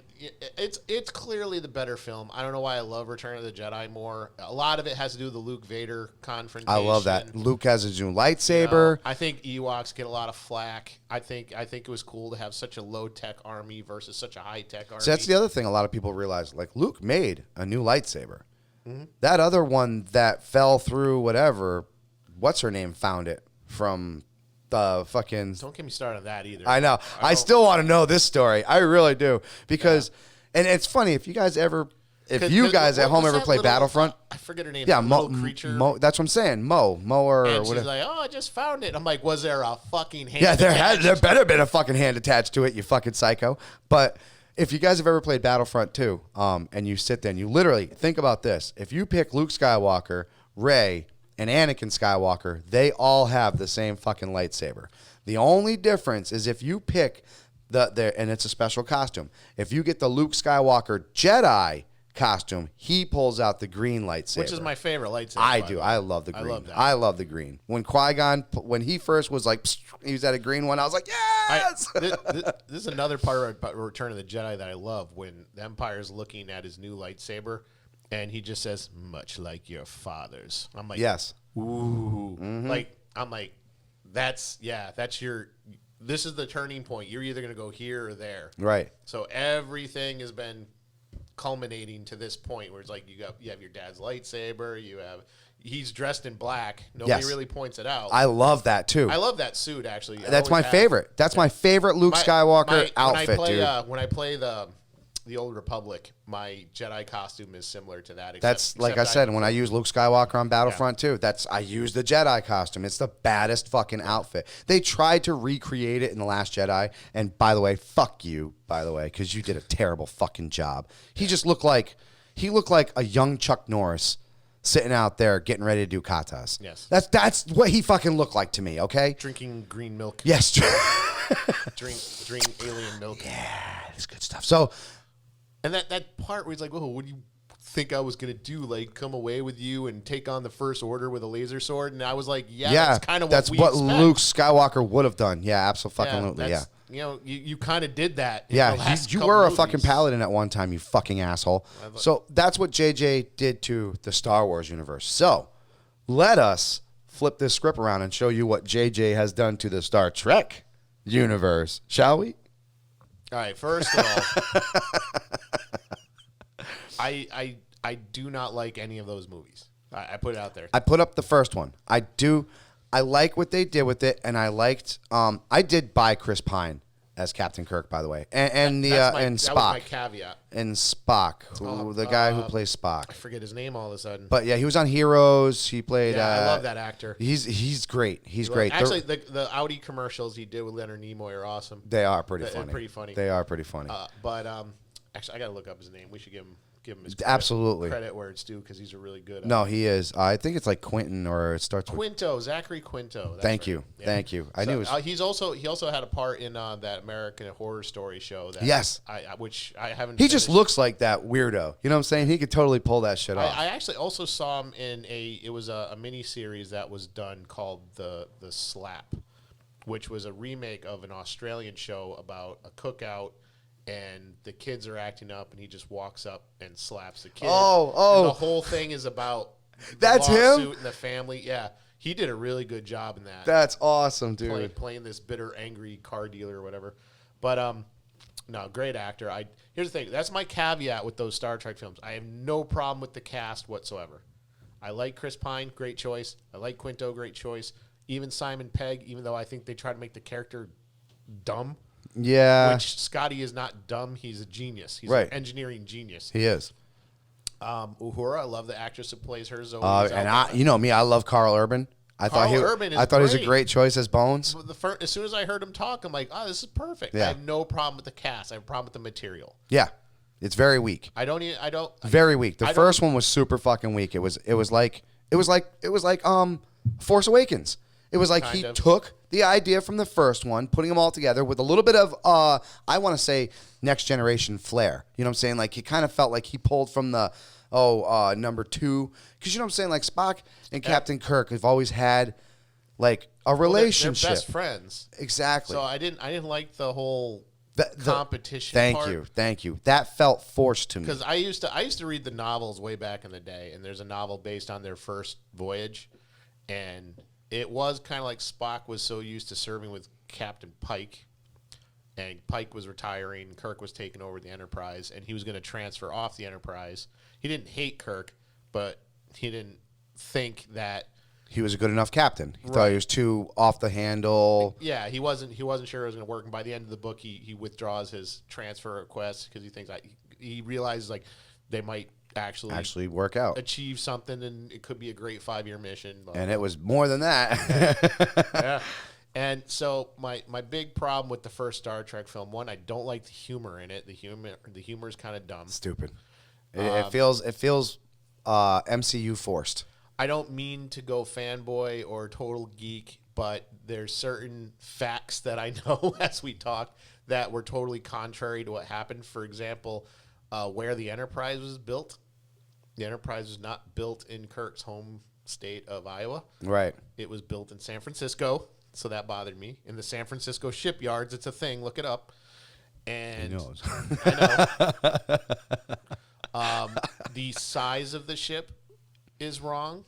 it's clearly the better film. I don't know why I love Return of the Jedi more. A lot of it has to do with the Luke Vader confrontation. I love that. Luke has his new lightsaber. I think Ewoks get a lot of flack. I think it was cool to have such a low-tech army versus such a high-tech army. So that's the other thing a lot of people realize. Like, Luke made a new lightsaber. Mm-hmm. That other one that fell through whatever, what's her name, found it from the fucking... Don't get me started on that either. I know. I still want to know this story. I really do. Because, and it's funny, if you guys at home ever play Battlefront... I forget her name. Yeah, little creature. Mo, that's what I'm saying. Mo or and whatever. she's like, oh, I just found it. I'm like, was there a fucking hand Yeah, there attached? better have been a fucking hand attached to it, you fucking psycho. But... if you guys have ever played Battlefront 2, and you sit there and you literally think about this. If you pick Luke Skywalker, Rey, and Anakin Skywalker, they all have the same fucking lightsaber. The only difference is if you pick and it's a special costume. If you get the Luke Skywalker Jedi costume, he pulls out the green lightsaber. Which is my favorite lightsaber. I do. I love the green. I love the green. When Qui-Gon, when he first was like, he was at a green one, I was like, yes! This is another part about Return of the Jedi that I love, when the Empire's looking at his new lightsaber, and he just says, much like your father's. I'm like, yes. Ooh. Mm-hmm. Like, I'm like, this is the turning point. You're either going to go here or there. Right. So everything has been culminating to this point where it's like you have your dad's lightsaber, he's dressed in black. Nobody really points it out. I love that too. I love that suit actually. That's my favorite. That's my favorite Luke Skywalker outfit, dude. When I play the Old Republic, my Jedi costume is similar to that. That's like I said, when I use Luke Skywalker on Battlefront 2, I use the Jedi costume. It's the baddest fucking outfit. They tried to recreate it in The Last Jedi, and by the way, fuck you, because you did a terrible fucking job. He just looked like a young Chuck Norris sitting out there getting ready to do katas. Yes. That's what he fucking looked like to me, okay? Drinking green milk. Yes. drink alien milk. Yeah, it's good stuff. So, and that part where he's like, "Oh, what do you think I was gonna do? Like, come away with you and take on the First Order with a laser sword?" And I was like, "Yeah, that's kind of what we expect. Luke Skywalker would have done." Yeah, absolutely. Yeah. You know, you kind of did that. Yeah, you were a fucking paladin at one time, you fucking asshole. So that's what JJ did to the Star Wars universe. So let us flip this script around and show you what JJ has done to the Star Trek universe, shall we? All right, first of all, I do not like any of those movies. I put it out there. I put up the first one. I like what they did with it, and I liked. I did buy Chris Pine as Captain Kirk, by the way, and Spock. That was my caveat. And Spock, the guy who plays Spock. I forget his name all of a sudden. But yeah, he was on Heroes. He played. Yeah, I love that actor. He's great. He's great. Actually, the Audi commercials he did with Leonard Nimoy are awesome. They are pretty funny. They're pretty funny. They are pretty funny. But actually, I got to look up his name. We should give him his credit where it's due, because he's a really good. No, he is. I think it's like Quentin, or it starts with Quinto, Zachary Quinto. Thank you. I knew. He also had a part in that American Horror Story show. Which I haven't. He just looks like that weirdo. You know what I'm saying? He could totally pull that shit off. I actually also saw him in a mini series that was done called the Slap, which was a remake of an Australian show about a cookout. And the kids are acting up, and he just walks up and slaps the kid. Oh! And the whole thing is about that's him and the family. Yeah, he did a really good job in that. That's awesome, dude. Playing this bitter, angry car dealer or whatever. But no, great actor. Here's the thing. That's my caveat with those Star Trek films. I have no problem with the cast whatsoever. I like Chris Pine, great choice. I like Quinto, great choice. even Simon Pegg, even though I think they try to make the character dumb. Yeah. Which Scotty is not dumb. He's a genius. He's Right. an engineering genius. He is. Uhura, I love the actress who plays her. Zoe. You know me, I love Carl Urban. I thought he was a great choice as Bones. As soon as I heard him talk, I'm like, oh, this is perfect. Yeah. I have no problem with the cast. I have a problem with the material. Yeah. It's very weak. Very weak. The first one was super fucking weak. It was like Force Awakens. It was like he took the idea from the first one, putting them all together with a little bit of I want to say Next Generation flair. You know what I'm saying? Like he kind of felt like he pulled from the number 2, because you know what I'm saying? Like Spock and Captain Kirk have always had like a relationship. They're best friends. Exactly. So I didn't like the whole competition. Thank you. That felt forced to me. Because I used to read the novels way back in the day, and there's a novel based on their first voyage, and it was kind of like Spock was so used to serving with Captain Pike, and Pike was retiring, Kirk was taking over the Enterprise, and he was going to transfer off the Enterprise. He didn't hate Kirk, but he didn't think that he was a good enough captain. He thought he was too off the handle. Yeah, he wasn't sure it was going to work. And by the end of the book, he withdraws his transfer request because he thinks he realizes like they might actually work out, achieve something, and it could be a great 5-year mission. And it was more than that. Yeah. And so my big problem with the first Star Trek film, one, I don't like the humor in it. The humor is kind of dumb. Stupid. It feels MCU forced. I don't mean to go fanboy or total geek, but there's certain facts that I know as we talk that were totally contrary to what happened. For example, where the Enterprise was built. The Enterprise was not built in Kirk's home state of Iowa. Right. It was built in San Francisco, so that bothered me. In the San Francisco shipyards, it's a thing. Look it up. And he knows. I know. The size of the ship is wrong.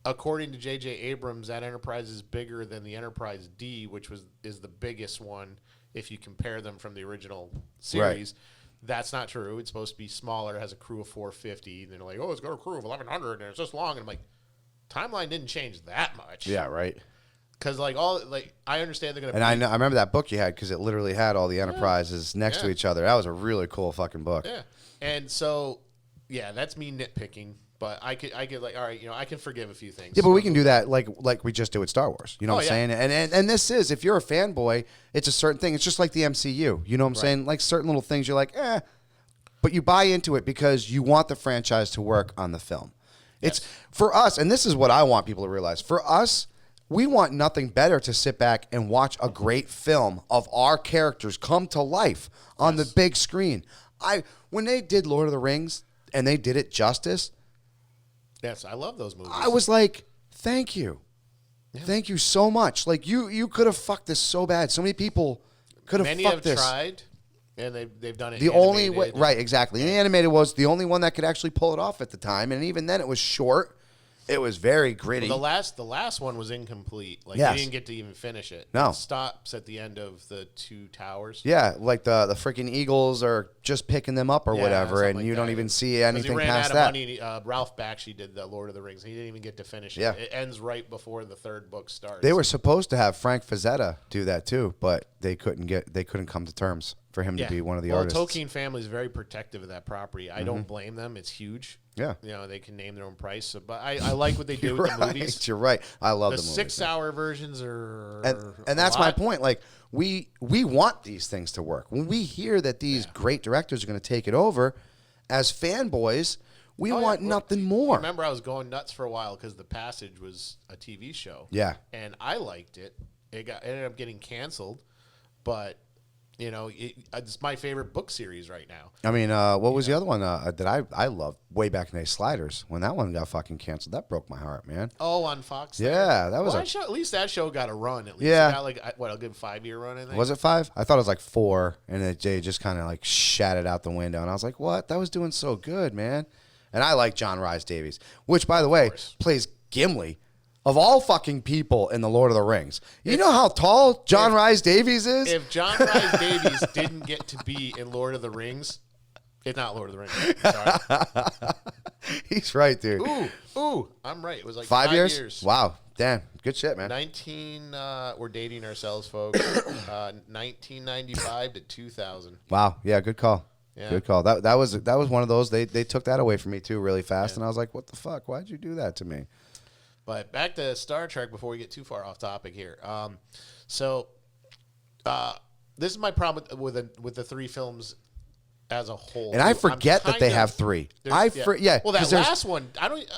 According to J.J. Abrams, that Enterprise is bigger than the Enterprise D, which is the biggest one if you compare them from the original series. Right. That's not true. It's supposed to be smaller. It has a crew of 450. And they're like, oh, it's got a crew of 1,100, and it's this long. And I'm like, timeline didn't change that much. Yeah, right. Because I understand they're going to. And I remember that book you had because it literally had all the Enterprises next to each other. That was a really cool fucking book. Yeah, and so that's me nitpicking. But I could like, all right, I can forgive a few things. Yeah, but we can do that like we just do with Star Wars. You know what I'm saying? And this is, if you're a fanboy, it's a certain thing. It's just like the MCU. You know what I'm saying? Like certain little things you're like, but you buy into it because you want the franchise to work on the film. It's for us, and this is what I want people to realize. For us, we want nothing better to sit back and watch a great film of our characters come to life on the big screen. When they did Lord of the Rings and they did it justice. Yes, I love those movies. I was like, thank you. Yeah. Thank you so much. Like, you could have fucked this so bad. So many people could have fucked this. Many have tried, and they've done it the only way, right, exactly. And the animated was the only one that could actually pull it off at the time. And even then, it was short. It was very gritty. Well, the last one was incomplete. Like, you didn't get to even finish it. No. It stops at the end of the 2 towers. Yeah, like the freaking Eagles are just picking them up or whatever, and like you don't even see anything past that. He ran out of money. Ralph Bakshi did the Lord of the Rings. He didn't even get to finish it. Yeah. It ends right before the 3rd book starts. They were supposed to have Frank Frazetta do that too, but they couldn't come to terms for him to be one of the artists. The Tolkien family is very protective of that property. I don't blame them. It's huge. Yeah. They can name their own price. So, but I like what they do with the movies. You're right. I love the movies. 6-hour versions are and that's my point. Like, we want these things to work. When we hear that these great directors are going to take it over, as fanboys, we want nothing more. I remember I was going nuts for a while because The Passage was a TV show. Yeah. And I liked it. It ended up getting canceled, but it's my favorite book series right now. I mean, what was the other one that I loved way back in the Sliders? When that one got fucking canceled, that broke my heart, man. Oh, on Fox. Yeah, that was at least that show got a run. At least it got a good 5-year run. I think. Was it 5? I thought it was like 4, and they just kind of like shat it out the window, and I was like, what? That was doing so good, man. And I like John Rhys Davies, which, by the way, plays Gimli. Of all fucking people in the Lord of the Rings. You know how tall John Rhys Davies is? If John Rhys Davies didn't get to be in Lord of the Rings, it's not Lord of the Rings. Sorry. He's right, dude. Ooh, I'm right. It was like 5 years? Wow. Damn. Good shit, man. We're dating ourselves, folks. 1995 to 2000. Wow. Yeah. Good call. Yeah. Good call. That was one of those. They took that away from me too really fast, and I was like, what the fuck? Why'd you do that to me? But back to Star Trek before we get too far off topic here. This is my problem with the three films as a whole. And I forget that they have three. Well, that last one, I don't.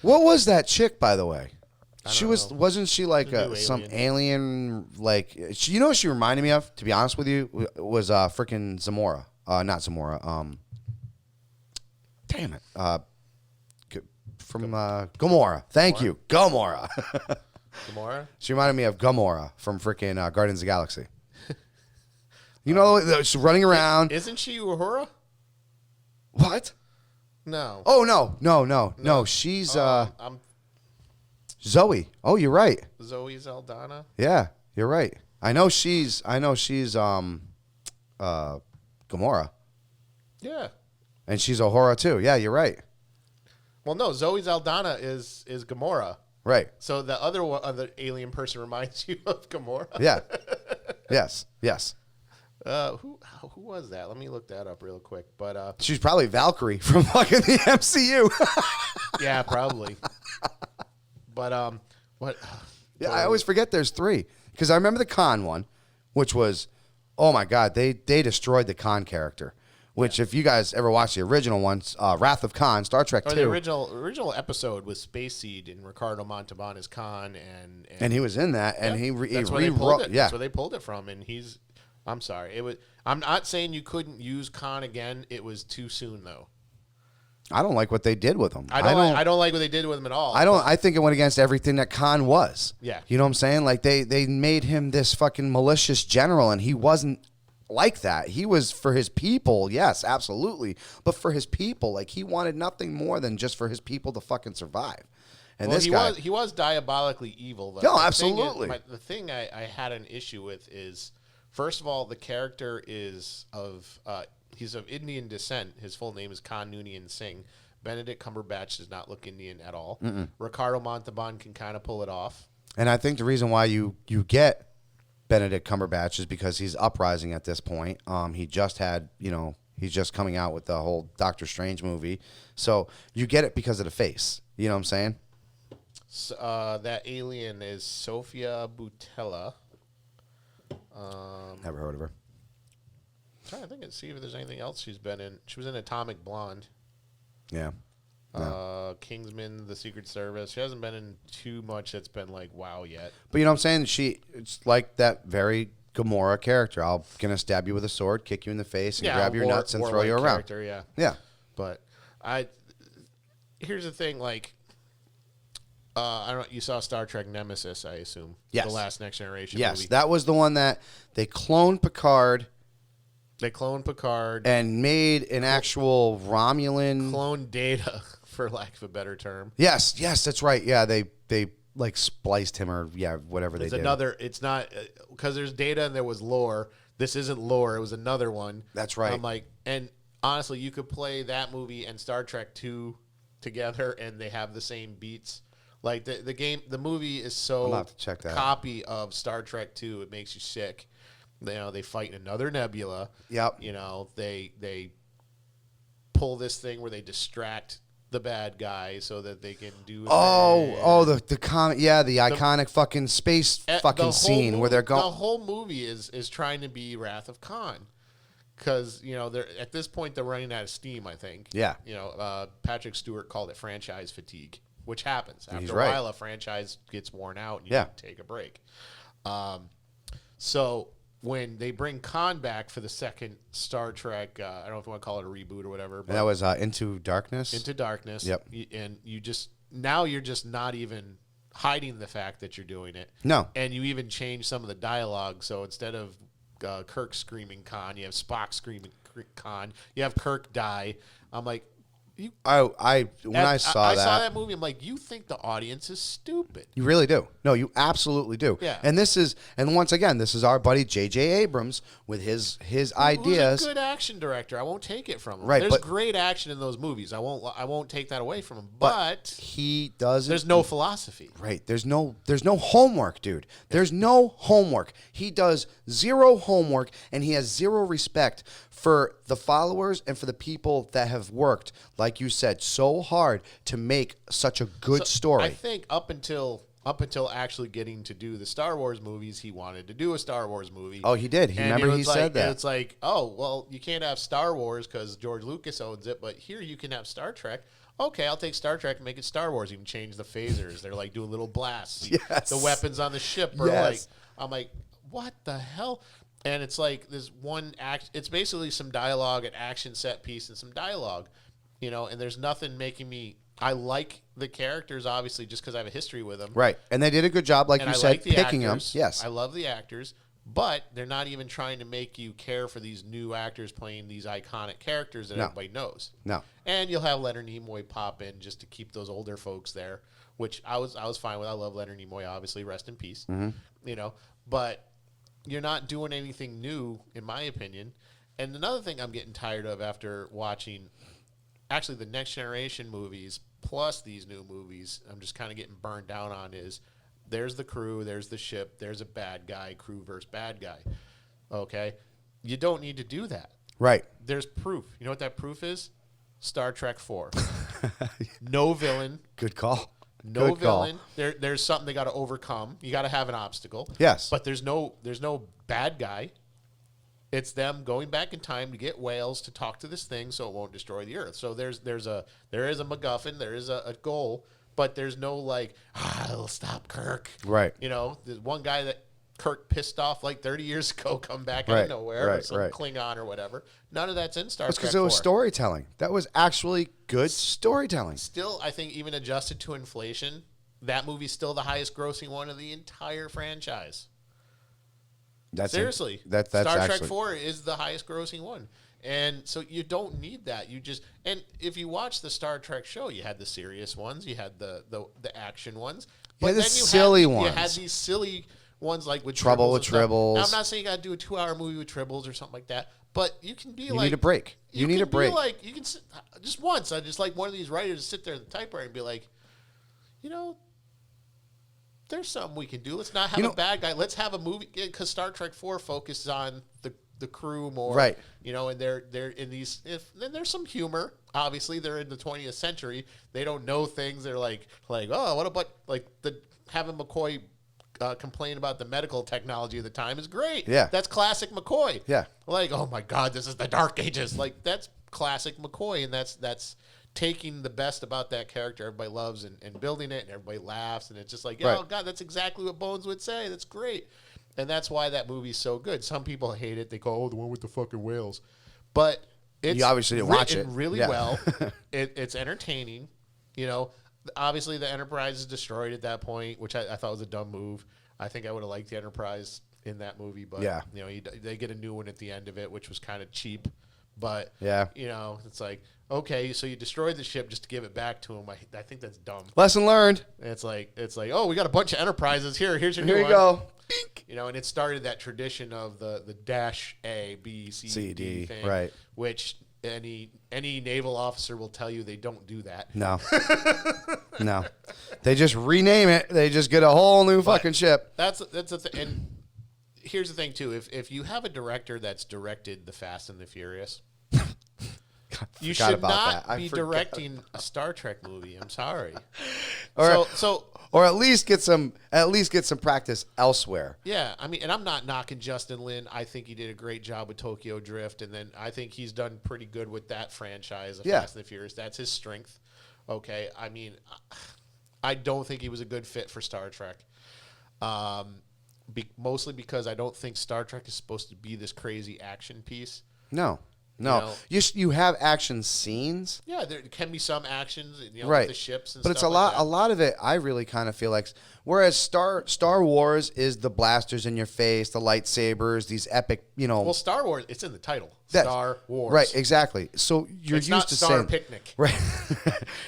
What was that chick, by the way? Wasn't she like some alien? Like you know what she reminded me of? To be honest with you, was freaking Zamora. Not Zamora. Damn it. From Gamora. Thank you, Gamora. Gamora. She reminded me of Gamora from freaking Guardians of the Galaxy. You know, she's running around. Isn't she Uhura? What? No. Oh no. She's I'm Zoe. Oh, you're right. Zoe Saldana. Yeah, you're right. I know she's Gamora. Yeah. And she's Uhura too. Yeah, you're right. Well, no, Zoe Saldana is Gamora. Right. So the other alien person reminds you of Gamora. Yeah. Yes. Who was that? Let me look that up real quick. But she's probably Valkyrie from fucking the MCU. Yeah, probably. But what? Yeah, I always forget there's three because I remember the Khan one, which was, oh my god, they destroyed the Khan character. Which, if you guys ever watched the original ones, Wrath of Khan, Star Trek 2. The original episode was Space Seed and Ricardo Montalban as Khan, and he was in that, and he rewrote it. Yeah, that's where they pulled it from, and he's. I'm sorry, it was. I'm not saying you couldn't use Khan again. It was too soon, though. I don't like what they did with him. I don't like what they did with him at all. I think it went against everything that Khan was. Yeah, you know what I'm saying? Like they made him this fucking malicious general, and he wasn't like that. He was for his people, yes, absolutely, but for his people, like he wanted nothing more than just for his people to fucking survive. And he was diabolically evil, though. No, absolutely. The thing I had an issue with is, first of all, the character is he's of Indian descent. His full name is Khan Noonien Singh. Benedict Cumberbatch does not look Indian at all. Ricardo Montalban can kind of pull it off. And I think the reason why you get Benedict Cumberbatch is because he's uprising at this point. He just had, he's just coming out with the whole Doctor Strange movie. So you get it because of the face. You know what I'm saying? So, that alien is Sofia Boutella. Never heard of her. I'm trying to think and see if there's anything else she's been in. She was in Atomic Blonde. Yeah. No. Kingsman, The Secret Service. She hasn't been in too much that's been like wow yet. But you know what I'm saying? It's like that very Gamora character. I'm gonna stab you with a sword, kick you in the face, and grab your nuts and throw you around. Yeah. But here's the thing, like I don't. You saw Star Trek Nemesis, I assume. Yes. The last Next Generation. Yes, movie. that was the one that they cloned Picard. They cloned Picard and made an actual Romulan clone Data, for lack of a better term. Yes, that's right. Yeah, they like spliced him or whatever they did. It's not because there's Data and there was lore. This isn't lore. It was another one. That's right. I'm like, and honestly, you could play that movie and Star Trek 2 together, and they have the same beats. Like the movie is so have to check that copy of Star Trek 2, it makes you sick. They fight in another nebula. Yep. They pull this thing where they distract the bad guy so that they can do. The comment. Yeah, the iconic fucking space fucking scene where they're going. The whole movie is trying to be Wrath of Khan, because they're at this point they're running out of steam. I think. Yeah. Patrick Stewart called it franchise fatigue, which happens after a while. A franchise gets worn out, and you take a break. So when they bring Khan back for the second Star Trek, I don't know if you want to call it a reboot or whatever. But that was Into Darkness? Into Darkness. Yep. And you're just not even hiding the fact that you're doing it. No. And you even change some of the dialogue. So instead of Kirk screaming Khan, you have Spock screaming Khan. You have Kirk die. I'm like, When I saw that movie, I'm like, you think the audience is stupid. You really do. No, you absolutely do. Yeah. And once again, this is our buddy J.J. Abrams with his ideas. Who's a good action director. I won't take it from him. Right, There's but great action in those movies. I won't take that away from him. But he doesn't. There's no philosophy. Right. There's no homework, dude. There's no homework. He does zero homework, and he has zero respect for the followers and for the people that have worked, like you said, so hard to make such a good story. I think up until actually getting to do the Star Wars movies, he wanted to do a Star Wars movie. Oh, he did. He said that. It's like, oh, well, you can't have Star Wars because George Lucas owns it, but here you can have Star Trek. Okay, I'll take Star Trek and make it Star Wars. You can change the phasers. They're like doing little blasts. Yes. The weapons on the ship are like, I'm like, what the hell? And it's like this one act. It's basically some dialogue, an action set piece, and some dialogue, and there's nothing making me. I like the characters, obviously, just because I have a history with them. Right. And they did a good job, like you said, like picking actors. them. Yes. I love the actors, but they're not even trying to make you care for these new actors playing these iconic characters that everybody knows. No. And you'll have Leonard Nimoy pop in just to keep those older folks there, which I was fine with. I love Leonard Nimoy, obviously. Rest in peace. Mm-hmm. But you're not doing anything new, in my opinion. And another thing I'm getting tired of after watching actually the Next Generation movies plus these new movies, I'm just kind of getting burned down on is there's the crew, there's the ship, there's a bad guy, crew versus bad guy. Okay? You don't need to do that. Right. There's proof. You know what that proof is? Star Trek 4. No villain. Good call. No Good villain. Call. There's something they got to overcome. You got to have an obstacle. Yes. But there's no bad guy. It's them going back in time to get whales to talk to this thing so it won't destroy the Earth. So there is a MacGuffin, there is a goal, but there's no like, it'll stop Kirk. Right. There's one guy that Kirk pissed off like 30 years ago come back out of nowhere or some Klingon or whatever. None of that's in Star Trek 4. Because it was storytelling. That was actually good storytelling. Still, I think even adjusted to inflation, that movie's still the highest grossing one of the entire franchise. Seriously. That's Star Trek 4 is the highest grossing one. And so you don't need that. And if you watch the Star Trek show, you had the serious ones, you had the action ones. But then silly ones. You had these silly ones like with Trouble with Tribbles. Now, I'm not saying you got to do a 2-hour movie with Tribbles or something like that, but you can be you need a break. You need a break. Like, you can sit, just once, I just like one of these writers to sit there at the typewriter and be like, there's something we can do. Let's not have a bad guy. Let's have a movie, because Star Trek 4 focuses on the crew more, right? And they're in these. Then there's some humor. Obviously, they're in the 20th century. They don't know things. They're like, oh, what about like having McCoy complain about the medical technology of the time is great. Yeah, that's classic McCoy. Yeah, like, oh my God, this is the Dark Ages. Like, that's classic McCoy, and that's taking the best about that character everybody loves and building it, and everybody laughs, and it's just like, oh God, that's exactly what Bones would say. That's great. And that's why that movie's so good. Some people hate it. They go, oh, the one with the fucking whales. But it's you obviously didn't watch it really well. It's entertaining. Obviously the Enterprise is destroyed at that point, which I thought was a dumb move. I think I would have liked the Enterprise in that movie, but they get a new one at the end of it, which was kind of cheap. But it's like, okay, so you destroyed the ship just to give it back to him. I think that's dumb. Lesson learned. It's like, oh, we got a bunch of Enterprises here. Here's your new one. Here you go. And it started that tradition of the dash A, B, C, D thing, right? Which any naval officer will tell you they don't do that. No, no, they just rename it. They just get a whole new fucking ship. That's the thing. And here's the thing too: if you have a director that's directed the Fast and the Furious. You should not be directing a Star Trek movie. I'm sorry. Or at least get some practice elsewhere. Yeah, I mean, and I'm not knocking Justin Lin. I think he did a great job with Tokyo Drift, and then I think he's done pretty good with that franchise, Fast and the Furious. That's his strength. Okay, I mean, I don't think he was a good fit for Star Trek. Mostly because I don't think Star Trek is supposed to be this crazy action piece. No, No, you have action scenes. Yeah, there can be some actions, Right. with the ships and but stuff it's a like lot. that. A lot of it, I really kind of feel like. Whereas Star Wars is the blasters in your face, the lightsabers, these epic, Well, Star Wars, it's in the title. That's- Star Wars. Right, exactly. So you're It's used not to Star saying Picnic. right.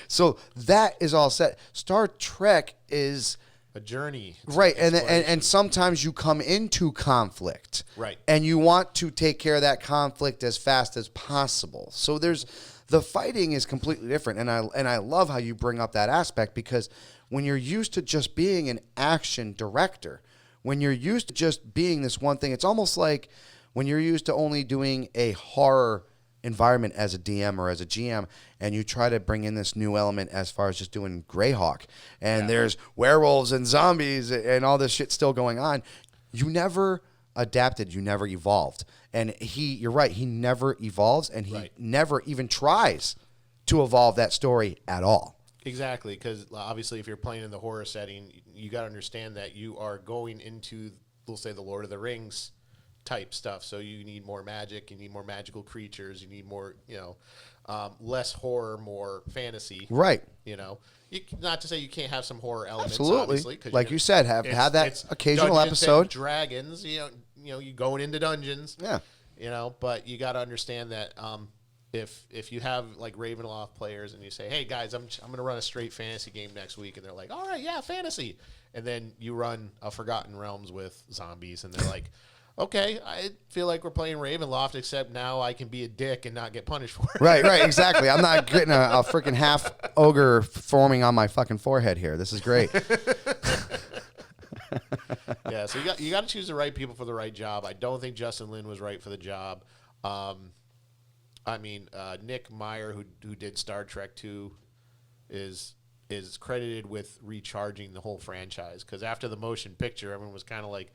So that is all set. Star Trek is A journey. It's right, an and exploration. sometimes you come into conflict, Right. and you want to take care of that conflict as fast as possible. So the fighting is completely different, and I love how you bring up that aspect, because when you're used to just being an action director, when you're used to just being this one thing, it's almost like when you're used to only doing a horror environment as a DM or as a GM, and you try to bring in this new element as far as just doing Greyhawk, and there's werewolves and zombies and all this shit still going on. You never adapted, you never evolved. And you're right, he never evolves, and he never even tries to evolve that story at all. Exactly, because obviously if you're playing in the horror setting, you got to understand that you are going into, we'll say, the Lord of the Rings type stuff. So you need more magic, you need more magical creatures, you need more, less horror, more fantasy. Right. Not to say you can't have some horror elements. Absolutely. Obviously, 'cause like you said, have that it's occasional Dungeons and episode. Dragons, you going into dungeons. Yeah. But you got to understand that if you have like Ravenloft players and you say, hey guys, I'm going to run a straight fantasy game next week, and they're like, all right, yeah, fantasy, and then you run a Forgotten Realms with zombies, and they're like, okay, I feel like we're playing Ravenloft, except now I can be a dick and not get punished for it. Right, exactly. I'm not getting a freaking half ogre forming on my fucking forehead here. This is great. Yeah, so you got to choose the right people for the right job. I don't think Justin Lin was right for the job. Nick Meyer, who did Star Trek II, is credited with recharging the whole franchise, because after the motion picture, everyone was kind of like,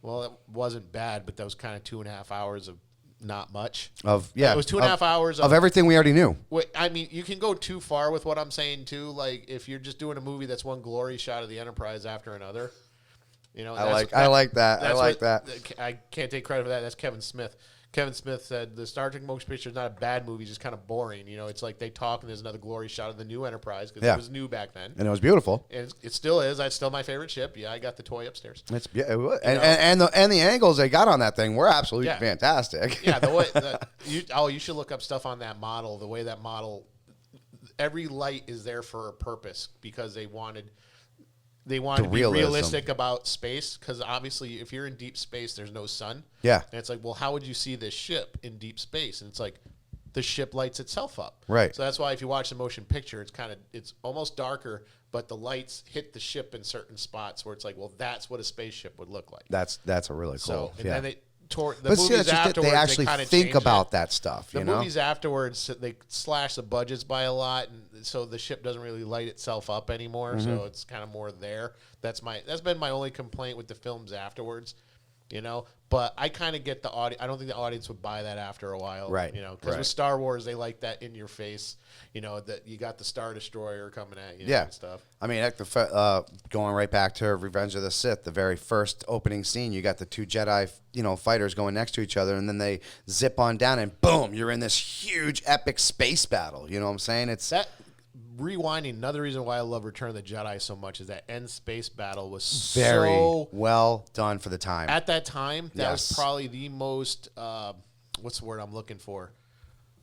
well, it wasn't bad, but that was kind of 2.5 hours of not much. It was 2.5 hours of everything we already knew. You can go too far with what I'm saying too. Like if you're just doing a movie that's one glory shot of the Enterprise after another, I like that. I can't take credit for that. That's Kevin Smith. Kevin Smith said the Star Trek motion picture is not a bad movie, just kind of boring. It's like they talk and there's another glory shot of the new Enterprise, because it was new back then. And it was beautiful. And it still is. It's still my favorite ship. Yeah, I got the toy upstairs. It was. And the angles they got on that thing were absolutely fantastic. Yeah, you should look up stuff on that model. The way that model, every light is there for a purpose, because they wanted to be realistic about space, because obviously if you're in deep space, there's no sun. Yeah. And it's like, well, how would you see this ship in deep space? And it's like, the ship lights itself up. Right. So that's why if you watch the motion picture, it's almost darker, but the lights hit the ship in certain spots where it's like, well, that's what a spaceship would look like. That's a really cool. Then they movies afterwards, they actually think about that stuff. The movies afterwards, they slash the budgets by a lot, and so the ship doesn't really light itself up anymore. Mm-hmm. So it's kind of more there. That's been my only complaint with the films afterwards. But I kind of get the audience. I don't think the audience would buy that after a while, right? Because with Star Wars, they like that in your face. That you got the Star Destroyer coming at you, and stuff. I mean, going right back to Revenge of the Sith, the very first opening scene, you got the two Jedi, fighters going next to each other, and then they zip on down, and boom, you're in this huge epic space battle. You know what I'm saying? It's that. Rewinding, another reason why I love Return of the Jedi so much is that end space battle was very so well done for the time. At that time, that was probably the most, what's the word I'm looking for?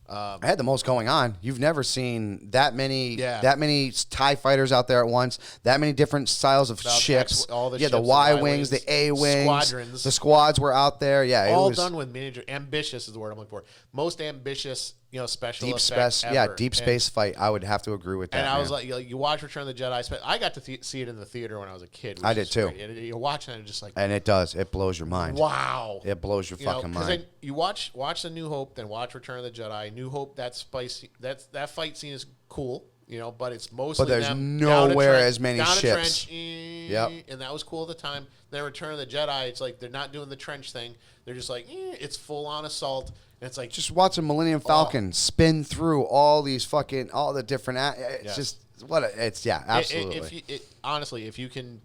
I had the most going on. You've never seen that many TIE fighters out there at once, that many different styles of ships. The Y-wings, the A-wings. Squadrons. The squads were out there. Yeah, all done with miniature. Ambitious is the word I'm looking for. Most ambitious, special effects ever. Yeah, deep space fight. I would have to agree with that. And I was like, you watch Return of the Jedi. I got to see it in the theater when I was a kid. I did too. And you're watching it and just like, and it does. It blows your mind. Wow. It blows your fucking mind. Then you watch the New Hope, then watch Return of the Jedi. New Hope, that fight scene is cool. But it's mostly. But there's nowhere as many down ships. A trench, and that was cool at the time. Then Return of the Jedi, it's like they're not doing the trench thing. They're just like, it's full on assault. And it's like just watch a Millennium Falcon spin through all the different. It's just absolutely. Honestly, if you can,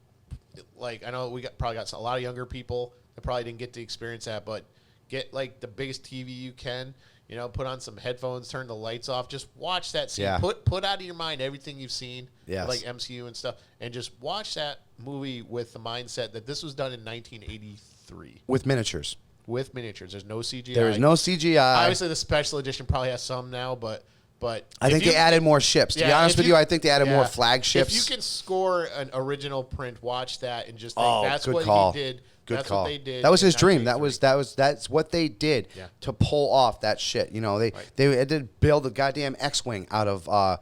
I know probably got a lot of younger people that probably didn't get to experience that, but get like the biggest TV you can. You know, put on some headphones, turn the lights off, just watch that scene. Yeah. Put out of your mind everything you've seen, Yes. like MCU and stuff, and just watch that movie with the mindset that this was done in 1983 with miniatures. with miniatures. There's no CGI. There is no CGI. Obviously, the special edition probably has some now, but I think they added more ships. To be honest with you, I think they added more flagships. If you can score an original print, watch that and just think that's good what call. he did. Good that's call. what they did. That was his in dream. 1983. That's what they did to pull off that shit. You know, they did build a goddamn X-wing out of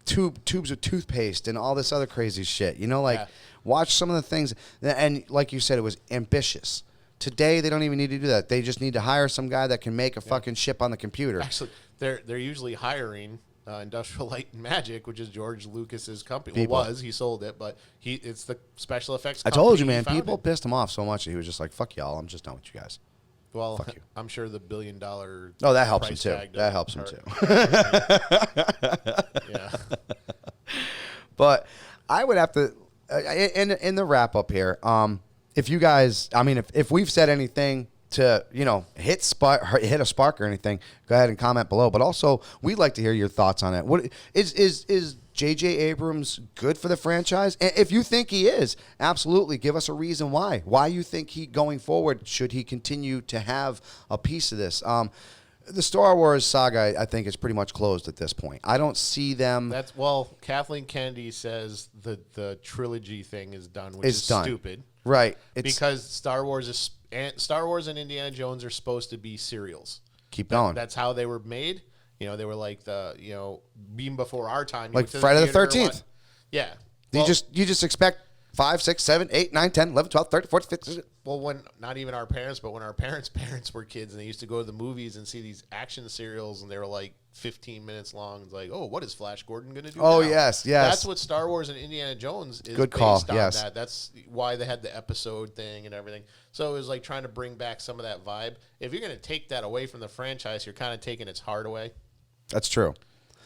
tubes of toothpaste and all this other crazy shit. You know, like watch some of the things, and like you said, it was ambitious. Today they don't even need to do that. They just need to hire some guy that can make a fucking ship on the computer. Actually, they're usually hiring Industrial Light and Magic, which is George Lucas's company. Well, he sold it, but it's the special effects I company. told you, man, people pissed him off so much that he was just like, fuck y'all, I'm just done with you guys. Well, fuck you. I'm sure the $1 billion. Oh, that helps him too. That helps him too. Yeah. But I would have to, in the wrap up here, if you guys, I mean, if we've said anything to, you know, hit a spark or anything, go ahead and comment below. But also, we'd like to hear your thoughts on it. What is J.J. Abrams good for the franchise? And if you think he is, absolutely, give us a reason why. Why you think he, going forward, should he continue to have a piece of this? The Star Wars saga, I think, is pretty much closed at this point. I don't see them. Kathleen Kennedy says the trilogy thing is done, which is stupid. Right. Because Star Wars and Indiana Jones are supposed to be serials. Keep going. That's how they were made. You know, they were like being before our time. Like Friday the 13th. Yeah. You just expect 5, 6, 7, 8, 9, 10, 11, 12, 13, 14, 15. Well, when not even our parents, but when our parents' parents were kids and they used to go to the movies and see these action serials and they were like 15 minutes long. It's like, oh, what is Flash Gordon going to do now? Yes. That's what Star Wars and Indiana Jones is Good call. based on. Yes. That's why they had the episode thing and everything. So it was like trying to bring back some of that vibe. If you're going to take that away from the franchise, you're kind of taking its heart away. That's true.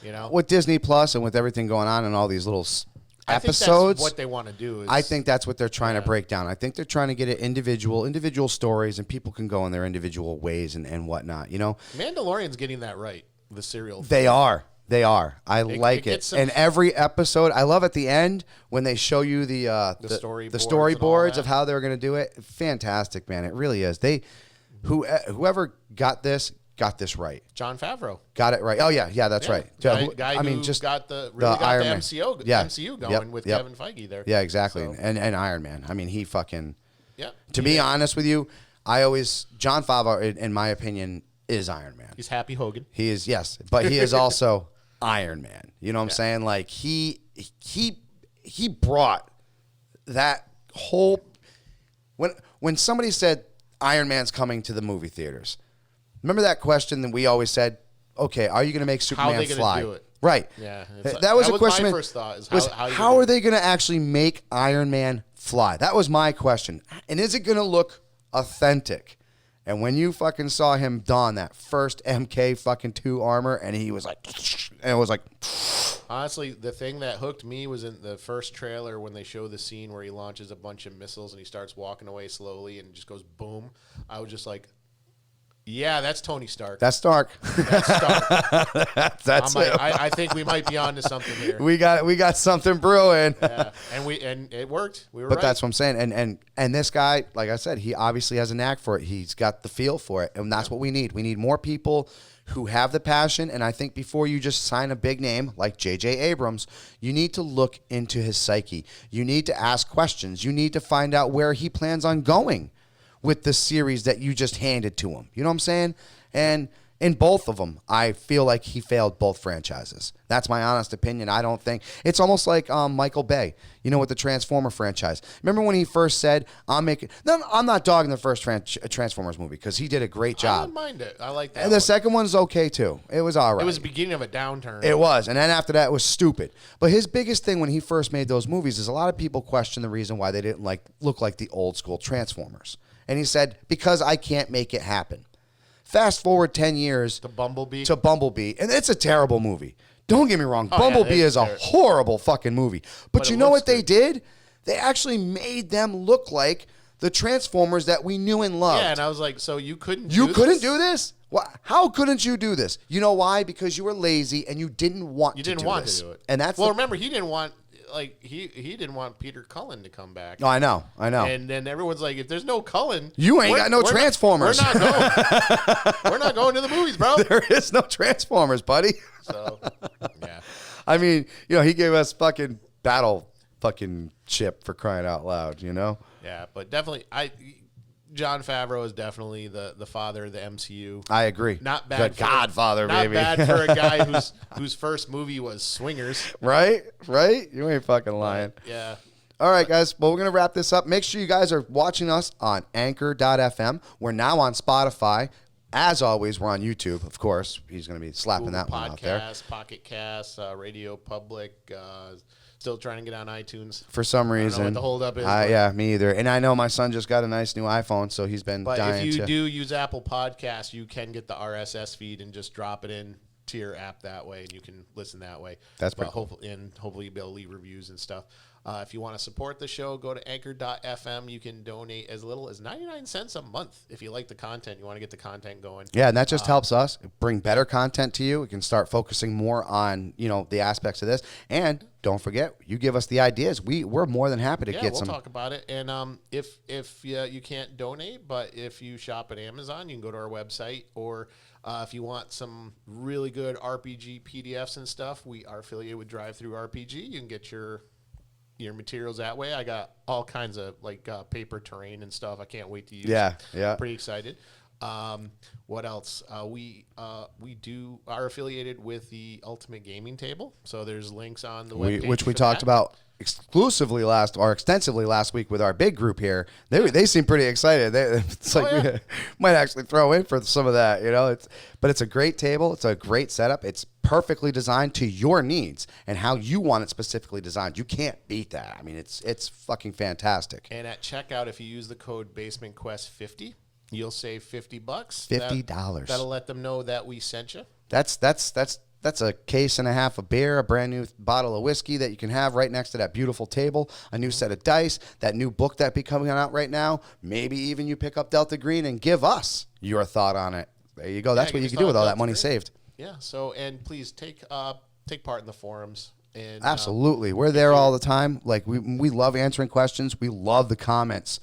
You know, with Disney Plus and with everything going on and all these little episodes, I think that's what they want to do. I think that's what they're trying to break down. I think they're trying to get it individual stories, and people can go in their individual ways and whatnot. You know, Mandalorian's getting that right. The serial. They are. I like it. And every episode, I love at the end when they show you the storyboards of how they're going to do it. Fantastic, man. It really is. Whoever got this right. John Favreau got it right. Oh yeah, that's right. Guy who just got the MCU going with Kevin Feige there. Yeah, exactly. So. And Iron Man. I mean, he fucking. Yeah. To be honest with you, John Favreau, in my opinion, is Iron Man. He's Happy Hogan. He is, yes, but he is also Iron Man. You know what I'm saying? Like he brought that whole when somebody said Iron Man's coming to the movie theaters. Remember that question that we always said, okay, are you going to make Superman fly? Do it? Right. Yeah. That was a question. My first thought is how are they going to actually make Iron Man fly? That was my question. And is it going to look authentic? And when you fucking saw him don that first MK fucking 2 armor, and he was like, and it was like. Honestly, the thing that hooked me was in the first trailer when they show the scene where he launches a bunch of missiles and he starts walking away slowly and just goes boom. I was just like, yeah, that's Tony Stark. That's Stark. That's Stark. that's it. I think we might be on to something here. We got something brewing. Yeah, and it worked. We were But that's what I'm saying. And this guy, like I said, he obviously has a knack for it. He's got the feel for it, and that's what we need. We need more people who have the passion. And I think before you just sign a big name like J.J. Abrams, you need to look into his psyche. You need to ask questions. You need to find out where he plans on going with the series that you just handed to him. You know what I'm saying? And in both of them, I feel like he failed both franchises. That's my honest opinion. I don't think it's almost like Michael Bay, you know, with the Transformer franchise. Remember when he first said, I'm not dogging the first Transformers movie because he did a great job. I don't mind it. I like that. And the second one's okay too. It was all right. It was the beginning of a downturn. It was. And then after that, it was stupid. But his biggest thing when he first made those movies is a lot of people question the reason why they didn't look like the old school Transformers. And he said, because I can't make it happen. Fast forward 10 years. To Bumblebee. And it's a terrible movie. Don't get me wrong. Bumblebee is a horrible fucking movie. But you know what they did? They actually made them look like the Transformers that we knew and loved. Yeah, and I was like, so you couldn't You do couldn't this? do this? How couldn't you do this? You know why? Because you were lazy and you didn't want to do this. You didn't want to do it. And that's remember, he didn't want he didn't want Peter Cullen to come back. No, I know. And then everyone's like, if there's no Cullen, you ain't got no Transformers. We're not going to the movies, bro. There is no Transformers, buddy. So, yeah. I mean, he gave us fucking battle fucking chip for crying out loud, Yeah, but definitely, Jon Favreau is definitely the father of the MCU. I agree. Not bad. The Godfather, not baby. Not bad for a guy whose first movie was Swingers. Right? You ain't fucking lying. Yeah. All right, guys. Well, we're going to wrap this up. Make sure you guys are watching us on Anchor.fm. We're now on Spotify. As always, we're on YouTube, of course. He's going to be slapping Google that one out there. Podcast, Pocket Cast, Radio Public, still trying to get on iTunes. For some reason. I don't know what the holdup is. Yeah, me either. And I know my son just got a nice new iPhone, so he's been dying But if you to. do use Apple Podcasts, you can get the RSS feed and just drop it in to your app that way, and you can listen that way. That's pretty cool. Hopefully you'll be able to leave reviews and stuff. If you want to support the show, go to anchor.fm. You can donate as little as 99 cents a month if you like the content. You want to get the content going. Yeah, and that just helps us bring better content to you. We can start focusing more on, the aspects of this. And don't forget, you give us the ideas. We're more than happy to get we'll some. talk about it. And if you can't donate, but if you shop at Amazon, you can go to our website. Or if you want some really good RPG PDFs and stuff, we are affiliated with Drive-Thru RPG. You can get your materials that way. I got all kinds of paper terrain and stuff. I can't wait to use. Yeah. Pretty excited. What else? We are affiliated with the Ultimate Gaming Table, so there's links on the webpage Which we for talked that. about extensively last week with our big group here. They seem pretty excited. We might actually throw in for some of that, but it's a great table. It's a great setup. It's perfectly designed to your needs and how you want it specifically designed. You can't beat that. I mean, it's fucking fantastic. And at checkout, if you use the code BasementQuest50, you'll save $50. $50. That'll let them know that we sent you. That's a case and a half of beer, a brand new bottle of whiskey that you can have right next to that beautiful table, a new set of dice, that new book that be coming out right now. Maybe even you pick up Delta Green and give us your thought on it. There you go. That's what you can do with all that money saved. Yeah. So, and please take part in the forums. And absolutely, we're there all the time. We love answering questions. We love the comments.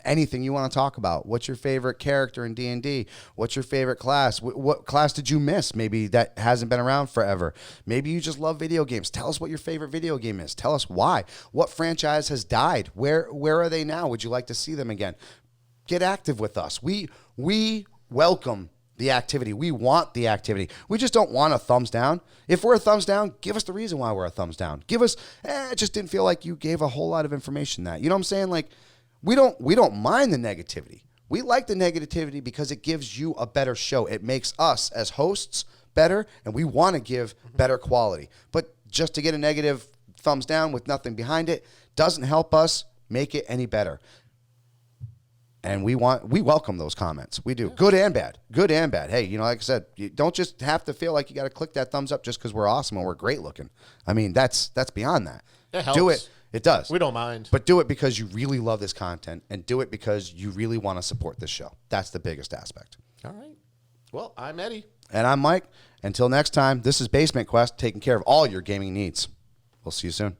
Anything you want to talk about. What's your favorite character in D&D? What's your favorite class? What class did you miss? Maybe that hasn't been around forever. Maybe you just love video games. Tell us what your favorite video game is. Tell us why. What franchise has died? Where are they now? Would you like to see them again? Get active with us. We welcome the activity. We want the activity. We just don't want a thumbs down. If we're a thumbs down, give us the reason why we're a thumbs down. Give us, it just didn't feel like you gave a whole lot of information that. You know what I'm saying? We don't mind the negativity. We like the negativity because it gives you a better show. It makes us as hosts better, and we want to give better quality. But just to get a negative thumbs down with nothing behind it doesn't help us make it any better. And we welcome those comments. We do. Yeah. Good and bad. Good and bad. Hey, like I said, you don't just have to feel like you got to click that thumbs up just because we're awesome and we're great looking. I mean, that's beyond that. It helps. Do it. It does. We don't mind. But do it because you really love this content and do it because you really want to support this show. That's the biggest aspect. All right. Well, I'm Eddie. And I'm Mike. Until next time, this is Basement Quest, taking care of all your gaming needs. We'll see you soon.